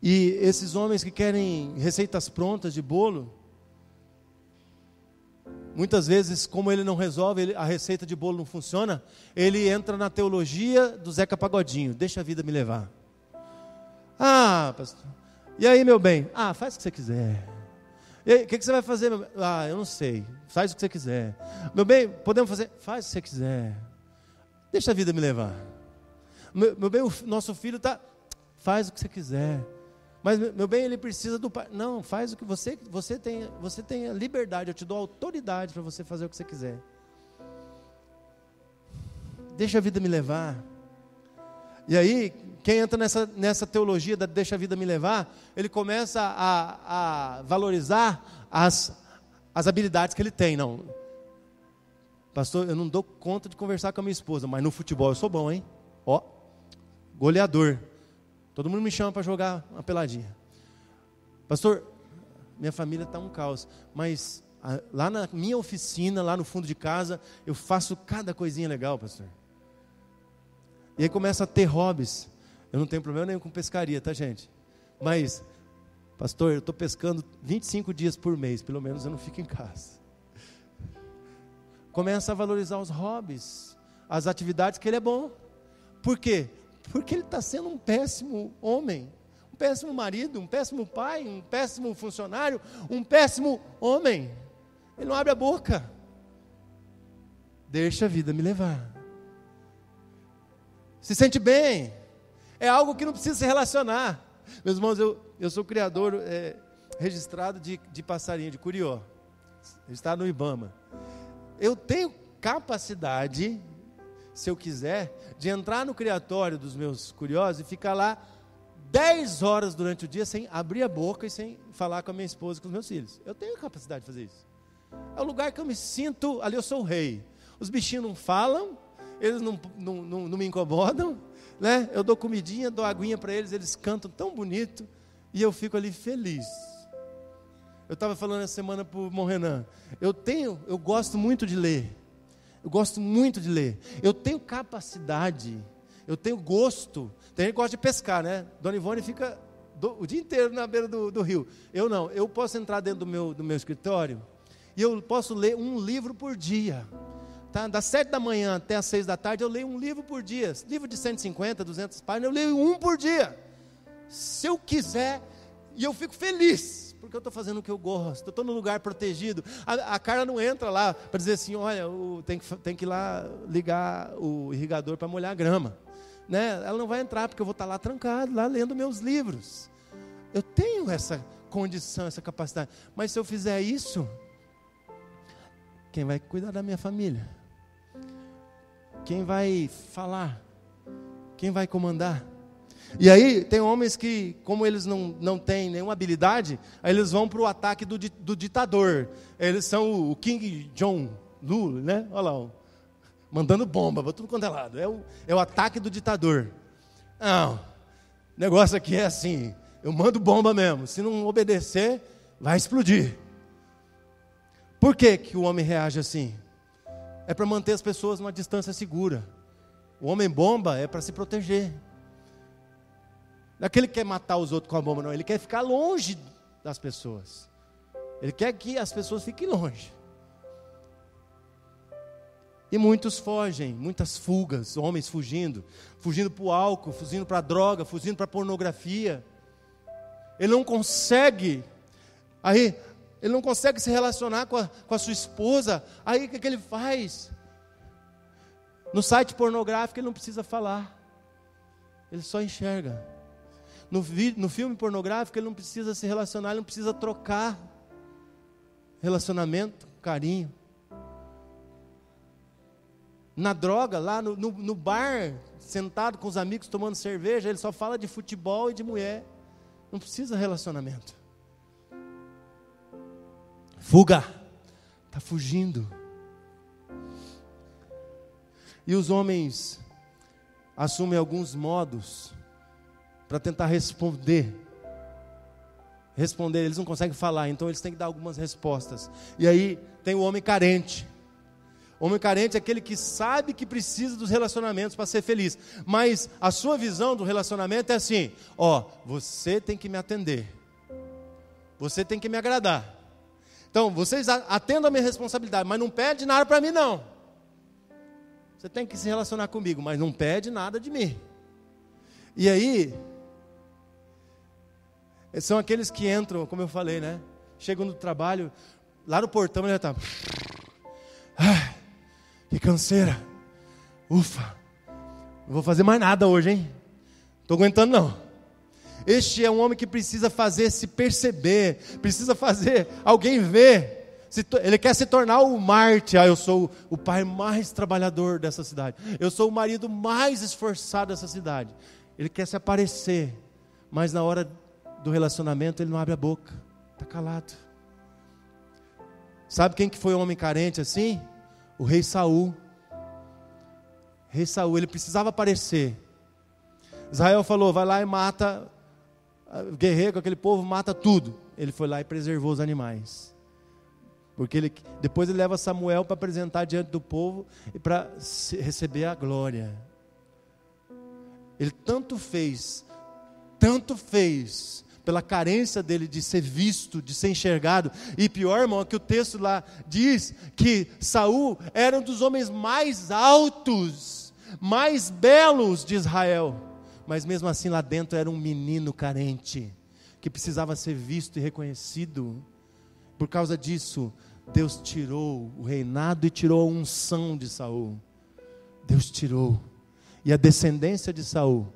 E esses homens que querem receitas prontas de bolo, muitas vezes, como ele não resolve, a receita de bolo não funciona, ele entra na teologia do Zeca Pagodinho: deixa a vida me levar. Ah, pastor, e aí, meu bem? Ah, faz o que você quiser. E aí, o que você vai fazer, meu bem? Ah, eu não sei, faz o que você quiser. Meu bem, podemos fazer? Faz o que você quiser. Deixa a vida me levar. Meu bem, o nosso filho está... Faz o que você quiser. Mas, meu bem, ele precisa do pai. Não, faz o que você tem a liberdade, eu te dou autoridade para você fazer o que você quiser. Deixa a vida me levar. E aí, quem entra nessa teologia da deixa a vida me levar, ele começa a valorizar as habilidades que ele tem. Não, pastor, eu não dou conta de conversar com a minha esposa, mas no futebol eu sou bom, hein? Ó, goleador. Todo mundo me chama para jogar uma peladinha. Pastor, minha família está um caos, mas lá na minha oficina, lá no fundo de casa, eu faço cada coisinha legal, pastor. E aí começa a ter hobbies. Eu não tenho problema nenhum com pescaria, tá, gente? Mas, pastor, eu estou pescando 25 dias por mês, pelo menos eu não fico em casa. Começa a valorizar os hobbies, as atividades que ele é bom. Por quê? Porque ele está sendo um péssimo homem, um péssimo marido, um péssimo pai, um péssimo funcionário, um péssimo homem. Ele não abre a boca. Deixa a vida me levar. Se sente bem. É algo que não precisa se relacionar. Meus irmãos, eu sou criador registrado de passarinho, de curió. Está no IBAMA. Eu tenho capacidade, se eu quiser, de entrar no criatório dos meus curiós e ficar lá 10 horas durante o dia sem abrir a boca e sem falar com a minha esposa e com os meus filhos. Eu tenho capacidade de fazer isso. É o lugar que eu me sinto, ali eu sou o rei. Os bichinhos não falam, eles não me incomodam, né? Eu dou comidinha, dou aguinha para eles, eles cantam tão bonito e eu fico ali feliz. Eu estava falando essa semana para o Monrenan, eu gosto muito de ler. Eu gosto muito de ler. Eu tenho capacidade, eu tenho gosto. Tem gente que gosta de pescar, né? Dona Ivone fica o dia inteiro na beira do rio. Eu não, eu posso entrar dentro do meu escritório e eu posso ler um livro por dia. Tá? Das 7 da manhã até as 6 da tarde eu leio um livro por dia. Livro de 150, 200 páginas, eu leio um por dia. Se eu quiser, e eu fico feliz, porque eu estou fazendo o que eu gosto, eu estou num lugar protegido. A Carla não entra lá para dizer assim, olha, tem que ir lá ligar o irrigador para molhar a grama. Né? Ela não vai entrar, porque eu vou estar lá trancado, lá lendo meus livros. Eu tenho essa condição, essa capacidade. Mas se eu fizer isso, quem vai cuidar da minha família? Quem vai falar? Quem vai comandar? E aí tem homens que, como eles não têm nenhuma habilidade, aí eles vão para o ataque do ditador. Eles são o King John Lu, né? Olha lá, mandando bomba para tudo quanto é lado. É o ataque do ditador. Não, o negócio aqui é assim, eu mando bomba mesmo. Se não obedecer, vai explodir. Por que o homem reage assim? É para manter as pessoas numa distância segura. O homem bomba é para se proteger. Não é que ele quer matar os outros com a bomba, não. Ele quer ficar longe das pessoas. Ele quer que as pessoas fiquem longe. E muitos fogem, muitas fugas, homens fugindo para o álcool, fugindo para a droga, fugindo para a pornografia. Ele não consegue, ele não consegue se relacionar com a sua esposa. Aí o que ele faz? No site pornográfico ele não precisa falar, ele só enxerga. No filme pornográfico ele não precisa se relacionar, ele não precisa trocar relacionamento, carinho. Na droga, lá no bar, sentado com os amigos tomando cerveja, ele só fala de futebol e de mulher. Não precisa relacionamento. Fuga. Está fugindo. E os homens assumem alguns modos para tentar responder. Eles não conseguem falar, então eles têm que dar algumas respostas. E aí tem o homem carente. O homem carente é aquele que sabe que precisa dos relacionamentos para ser feliz. Mas a sua visão do relacionamento é assim: você tem que me atender. Você tem que me agradar. Então, vocês atendam a minha responsabilidade, mas não pede nada para mim não. Você tem que se relacionar comigo, mas não pede nada de mim. E aí, são aqueles que entram, como eu falei, né? Chegam no trabalho, lá no portão ele já está... que canseira. Ufa, não vou fazer mais nada hoje, hein? Estou aguentando não. Este é um homem que precisa fazer se perceber, precisa fazer alguém ver. Ele quer se tornar o Marte. Eu sou o pai mais trabalhador dessa cidade, eu sou o marido mais esforçado dessa cidade. Ele quer se aparecer, mas na hora do relacionamento ele não abre a boca, está calado. Sabe quem que foi o homem carente assim? O rei Saul. Rei Saul, ele precisava aparecer. Israel falou, vai lá e mata, guerreia com aquele povo, mata tudo. Ele foi lá e preservou os animais. Porque depois ele leva Samuel para apresentar diante do povo e para receber a glória. Ele tanto fez pela carência dele de ser visto, de ser enxergado. E pior, irmão, é que o texto lá diz que Saul era um dos homens mais altos, mais belos de Israel. Mas mesmo assim lá dentro era um menino carente, que precisava ser visto e reconhecido. Por causa disso, Deus tirou o reinado e tirou a unção de Saul. Deus tirou. E a descendência de Saul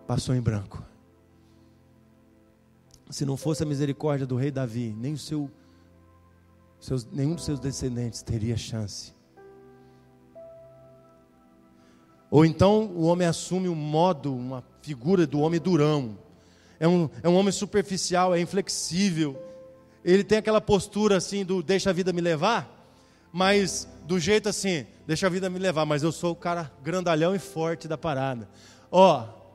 passou em branco. Se não fosse a misericórdia do rei Davi, nenhum dos seus descendentes teria chance. Ou então o homem assume um modo, uma figura do homem durão. É um homem superficial, é inflexível. Ele tem aquela postura assim do deixa a vida me levar, mas do jeito assim, deixa a vida me levar, mas eu sou o cara grandalhão e forte da parada.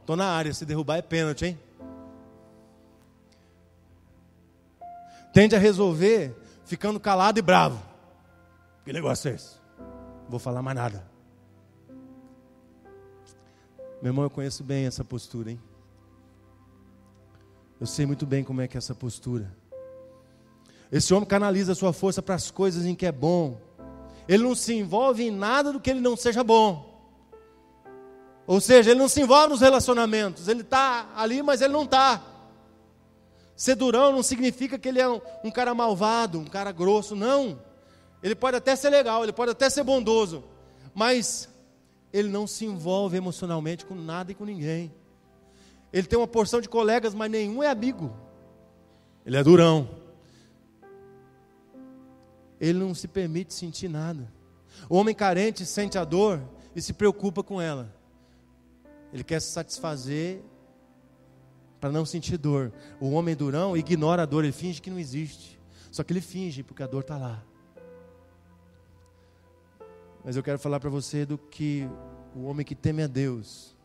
Tô na área, se derrubar é pênalti, hein? Tende a resolver ficando calado e bravo. Que negócio é esse? Não vou falar mais nada. Meu irmão, eu conheço bem essa postura, hein? Eu sei muito bem como é que é essa postura. Esse homem canaliza a sua força para as coisas em que é bom. Ele não se envolve em nada do que ele não seja bom. Ou seja, ele não se envolve nos relacionamentos. Ele está ali, mas ele não está. Ser durão não significa que ele é um cara malvado, um cara grosso, não. Ele pode até ser legal, ele pode até ser bondoso, mas ele não se envolve emocionalmente com nada e com ninguém. Ele tem uma porção de colegas, mas nenhum é amigo. Ele é durão. Ele não se permite sentir nada. O homem carente sente a dor e se preocupa com ela. Ele quer se satisfazer para não sentir dor. O homem durão ignora a dor, ele finge que não existe. Só que ele finge porque a dor está lá. Mas eu quero falar para você do que o homem que teme a Deus.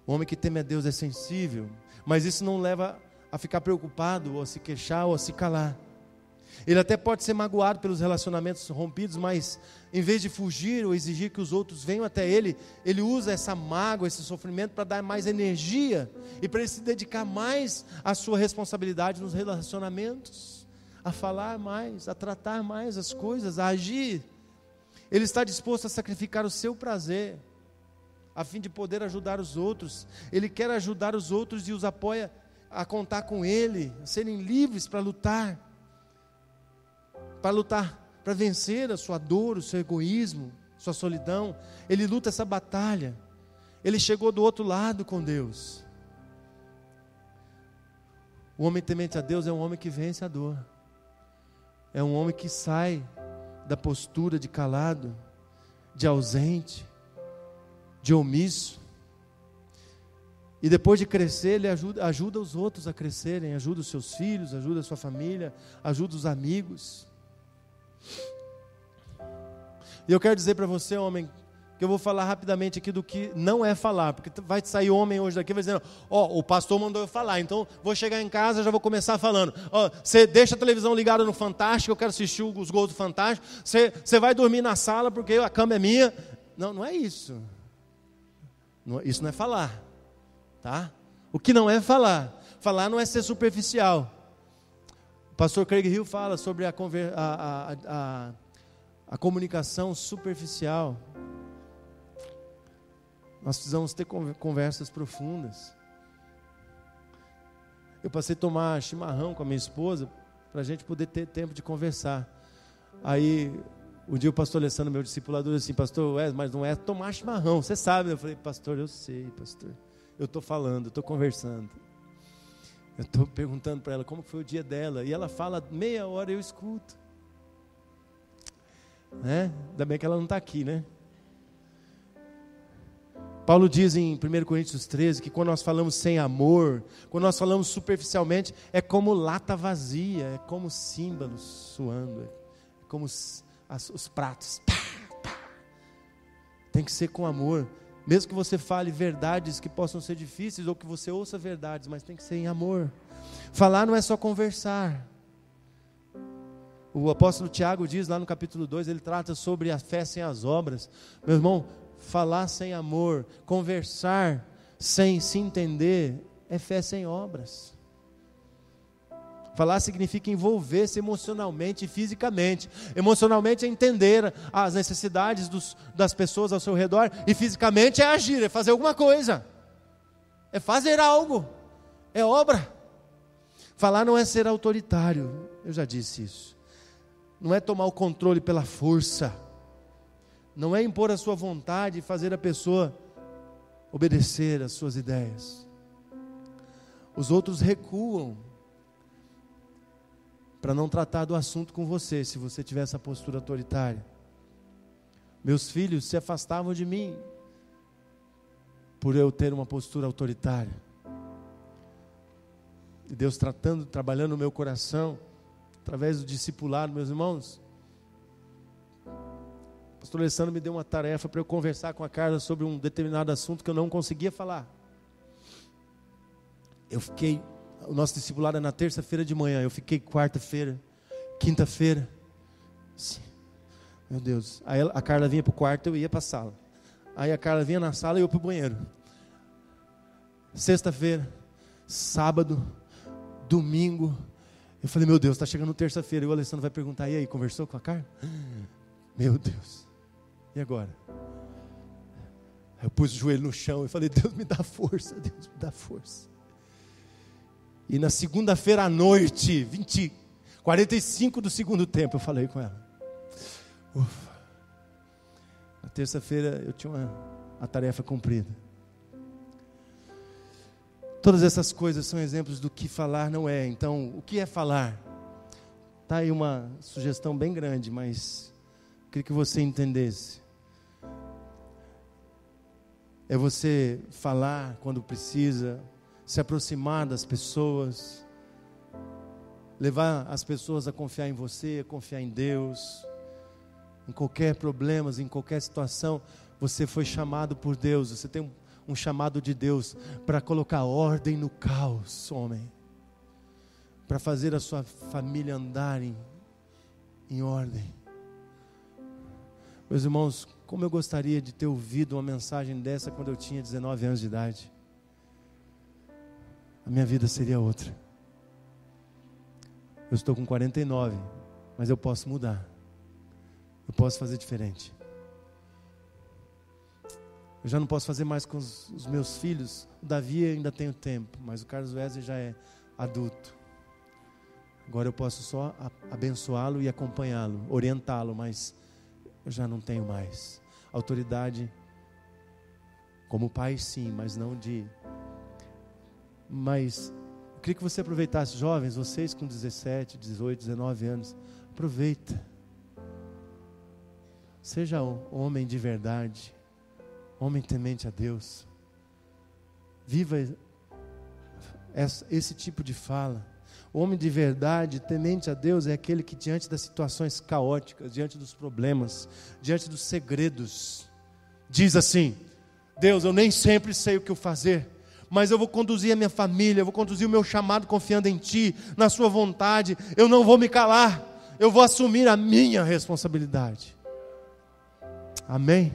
O homem que teme a Deus é sensível, mas isso não leva a ficar preocupado, ou a se queixar, ou a se calar. Ele até pode ser magoado pelos relacionamentos rompidos, mas em vez de fugir ou exigir que os outros venham até ele, ele usa essa mágoa, esse sofrimento para dar mais energia e para ele se dedicar mais à sua responsabilidade nos relacionamentos, a falar mais, a tratar mais as coisas, a agir. Ele está disposto a sacrificar o seu prazer a fim de poder ajudar os outros. Ele quer ajudar os outros e os apoia a contar com ele, a serem livres para lutar, para vencer a sua dor, o seu egoísmo, sua solidão. Ele luta essa batalha. Ele chegou do outro lado com Deus. O homem temente a Deus é um homem que vence a dor. É um homem que sai da postura de calado, de ausente, de omisso. E depois de crescer, ele ajuda os outros a crescerem, ajuda os seus filhos, ajuda a sua família, ajuda os amigos. E eu quero dizer para você, homem, que eu vou falar rapidamente aqui do que não é falar, porque vai sair homem hoje daqui vai dizendo, o pastor mandou eu falar, então vou chegar em casa, já vou começar falando, você deixa a televisão ligada no Fantástico, eu quero assistir os gols do Fantástico, você vai dormir na sala porque a cama é minha. Não é isso. Isso não é falar, tá? O que não é falar? Falar não é ser superficial. O pastor Craig Hill fala sobre a comunicação superficial. Nós precisamos ter conversas profundas. Eu passei a tomar chimarrão com a minha esposa para a gente poder ter tempo de conversar. Aí, um dia o pastor Alessandro, meu discipulador, disse assim, pastor, mas não é tomar chimarrão, você sabe. Eu falei, pastor, eu sei, pastor. Eu estou falando, eu estou conversando. Eu estou perguntando para ela como foi o dia dela. E ela fala meia hora e eu escuto. Né? Ainda bem que ela não está aqui, né? Paulo diz em 1 Coríntios 13 que quando nós falamos sem amor, quando nós falamos superficialmente, é como lata vazia, é como símbolos suando, é como os pratos. Tem que ser com amor, mesmo que você fale verdades que possam ser difíceis, ou que você ouça verdades, mas tem que ser em amor. Falar não é só conversar. O apóstolo Tiago diz lá no capítulo 2, ele trata sobre a fé sem as obras. Meu irmão, falar sem amor, conversar sem se entender, é fé sem obras. Falar significa envolver-se emocionalmente e fisicamente. Emocionalmente é entender as necessidades das pessoas ao seu redor, e fisicamente é agir, é fazer alguma coisa, é fazer algo, é obra. Falar não é ser autoritário, eu já disse isso. Não é tomar o controle pela força, não é impor a sua vontade e fazer a pessoa obedecer às suas ideias. Os outros recuam para não tratar do assunto com você, se você tiver essa postura autoritária. Meus filhos se afastavam de mim por eu ter uma postura autoritária. E Deus trabalhando no meu coração, através do discipulado, meus irmãos. O pastor Alessandro me deu uma tarefa para eu conversar com a Carla sobre um determinado assunto que eu não conseguia falar. O nosso discipulado é na terça-feira de manhã, eu fiquei quarta-feira, quinta-feira, meu Deus, aí a Carla vinha para o quarto, eu ia para a sala, aí a Carla vinha na sala e eu para o banheiro. Sexta-feira, sábado, domingo, eu falei, meu Deus, está chegando terça-feira, e o Alessandro vai perguntar, e aí, conversou com a Carla? Meu Deus, e agora? Eu pus o joelho no chão e falei, Deus me dá força, Deus me dá força. E na segunda-feira à noite, 45 do segundo tempo, eu falei com ela. Ufa. Na terça-feira eu tinha a tarefa cumprida. Todas essas coisas são exemplos do que falar não é. Então, o que é falar? Está aí uma sugestão bem grande, mas eu queria que você entendesse. É você falar quando precisa, se aproximar das pessoas, levar as pessoas a confiar em você, a confiar em Deus. Em qualquer problema, em qualquer situação, você foi chamado por Deus, você tem um chamado de Deus para colocar ordem no caos, homem, para fazer a sua família andar em ordem. Meus irmãos, como eu gostaria de ter ouvido uma mensagem dessa quando eu tinha 19 anos de idade. A minha vida seria outra. Eu estou com 49, mas eu posso mudar, eu posso fazer diferente. Eu já não posso fazer mais com os meus filhos. O Davi ainda tem tempo, mas o Carlos Wesley já é adulto. Agora eu posso só abençoá-lo e acompanhá-lo, orientá-lo, mas eu já não tenho mais autoridade como pai, sim, mas não de... Mas eu queria que você aproveitasse, jovens, vocês com 17, 18, 19 anos, aproveita. Seja um homem de verdade, homem temente a Deus. Viva esse tipo de fala. O homem de verdade, temente a Deus, é aquele que diante das situações caóticas, diante dos problemas, diante dos segredos, diz assim: Deus, eu nem sempre sei o que eu fazer, mas eu vou conduzir a minha família, eu vou conduzir o meu chamado confiando em Ti, na Sua vontade. Eu não vou me calar, eu vou assumir a minha responsabilidade. Amém?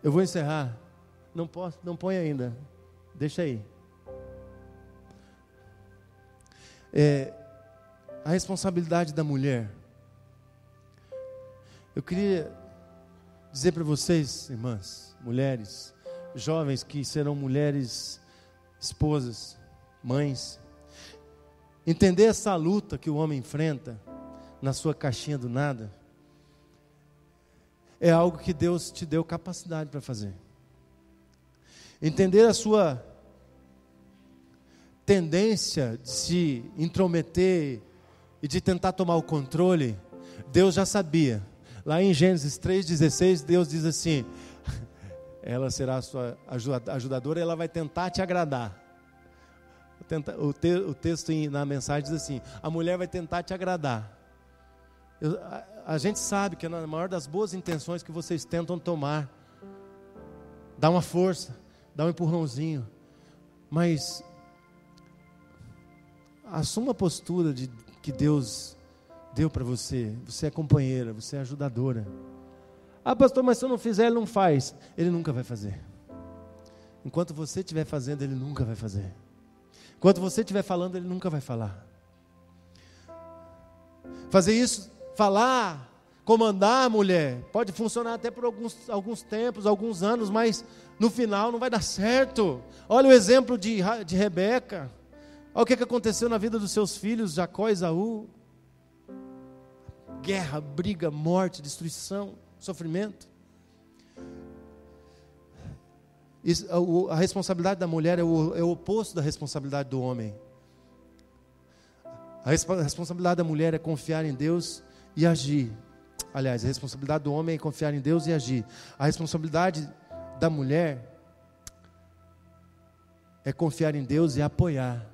Eu vou encerrar. Não põe ainda. Deixa aí. A responsabilidade da mulher. Eu queria dizer para vocês, irmãs, mulheres, jovens que serão mulheres, esposas, mães, entender essa luta que o homem enfrenta na sua caixinha do nada, é algo que Deus te deu capacidade para fazer. Entender a sua tendência de se intrometer e de tentar tomar o controle, Deus já sabia. Lá em Gênesis 3,16, Deus diz assim: ela será a sua ajudadora e ela vai tentar te agradar. O texto na mensagem diz assim: a mulher vai tentar te agradar. A gente sabe que é na maior das boas intenções que vocês tentam tomar, dá uma força, dá um empurrãozinho, mas assuma a postura que Deus deu para você. Você é companheira, você é ajudadora. Ah, pastor, mas se eu não fizer, ele não faz. Ele nunca vai fazer. Enquanto você estiver fazendo, ele nunca vai fazer. Enquanto você estiver falando, ele nunca vai falar. Fazer isso, falar, comandar a mulher, pode funcionar até por alguns tempos, alguns anos, mas no final não vai dar certo. Olha o exemplo de Rebeca. Olha o que aconteceu na vida dos seus filhos, Jacó e Esaú. Guerra, briga, morte, destruição, sofrimento. A responsabilidade da mulher é o oposto da responsabilidade do homem. A responsabilidade da mulher é confiar em Deus e agir. Aliás, a responsabilidade do homem é confiar em Deus e agir. A responsabilidade da mulher é confiar em Deus e apoiar.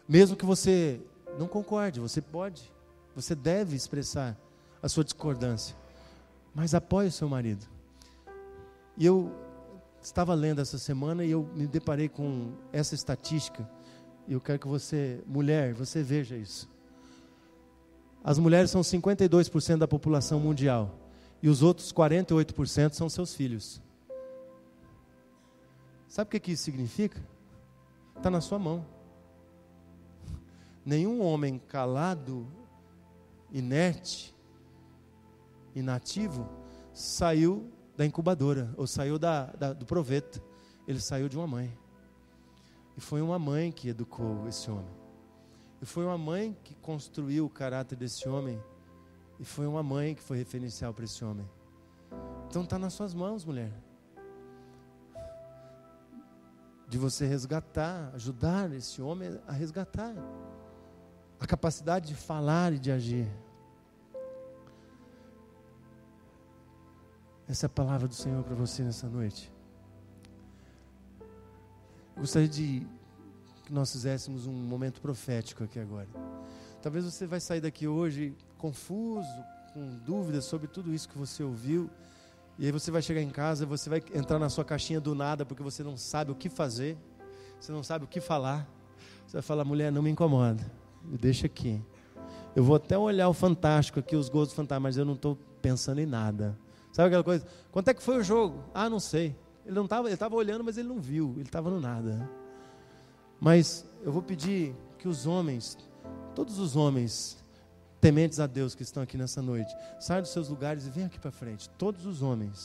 Mesmo que você não concorde, você deve expressar a sua discordância, mas apoie o seu marido. E eu estava lendo essa semana e eu me deparei com essa estatística, e eu quero que você, mulher, você veja isso. As mulheres são 52% da população mundial, e os outros 48% são seus filhos. Sabe o que isso significa? Está na sua mão. Nenhum homem calado, inerte, inativo, saiu da incubadora, ou saiu do proveta. Ele saiu de uma mãe. E foi uma mãe que educou esse homem. E foi uma mãe que construiu o caráter desse homem. E foi uma mãe que foi referencial para esse homem. Então está nas suas mãos, mulher. De você resgatar, ajudar esse homem a resgatar a capacidade de falar e de agir. Essa é a palavra do Senhor para você nessa noite. Eu gostaria que nós fizéssemos um momento profético aqui agora. Talvez você vai sair daqui hoje confuso, com dúvidas sobre tudo isso que você ouviu. E aí você vai chegar em casa, você vai entrar na sua caixinha do nada, porque você não sabe o que fazer, você não sabe o que falar. Você vai falar: mulher, não me incomoda, me deixa aqui. Eu vou até olhar o Fantástico aqui, os gols do Fantástico, mas eu não estou pensando em nada. Sabe aquela coisa? Quanto é que foi o jogo? Ah, não sei. Ele estava olhando, mas ele não viu, ele estava no nada. Mas eu vou pedir que os homens, todos os homens tementes a Deus que estão aqui nessa noite, saiam dos seus lugares e venham aqui para frente. Todos os homens.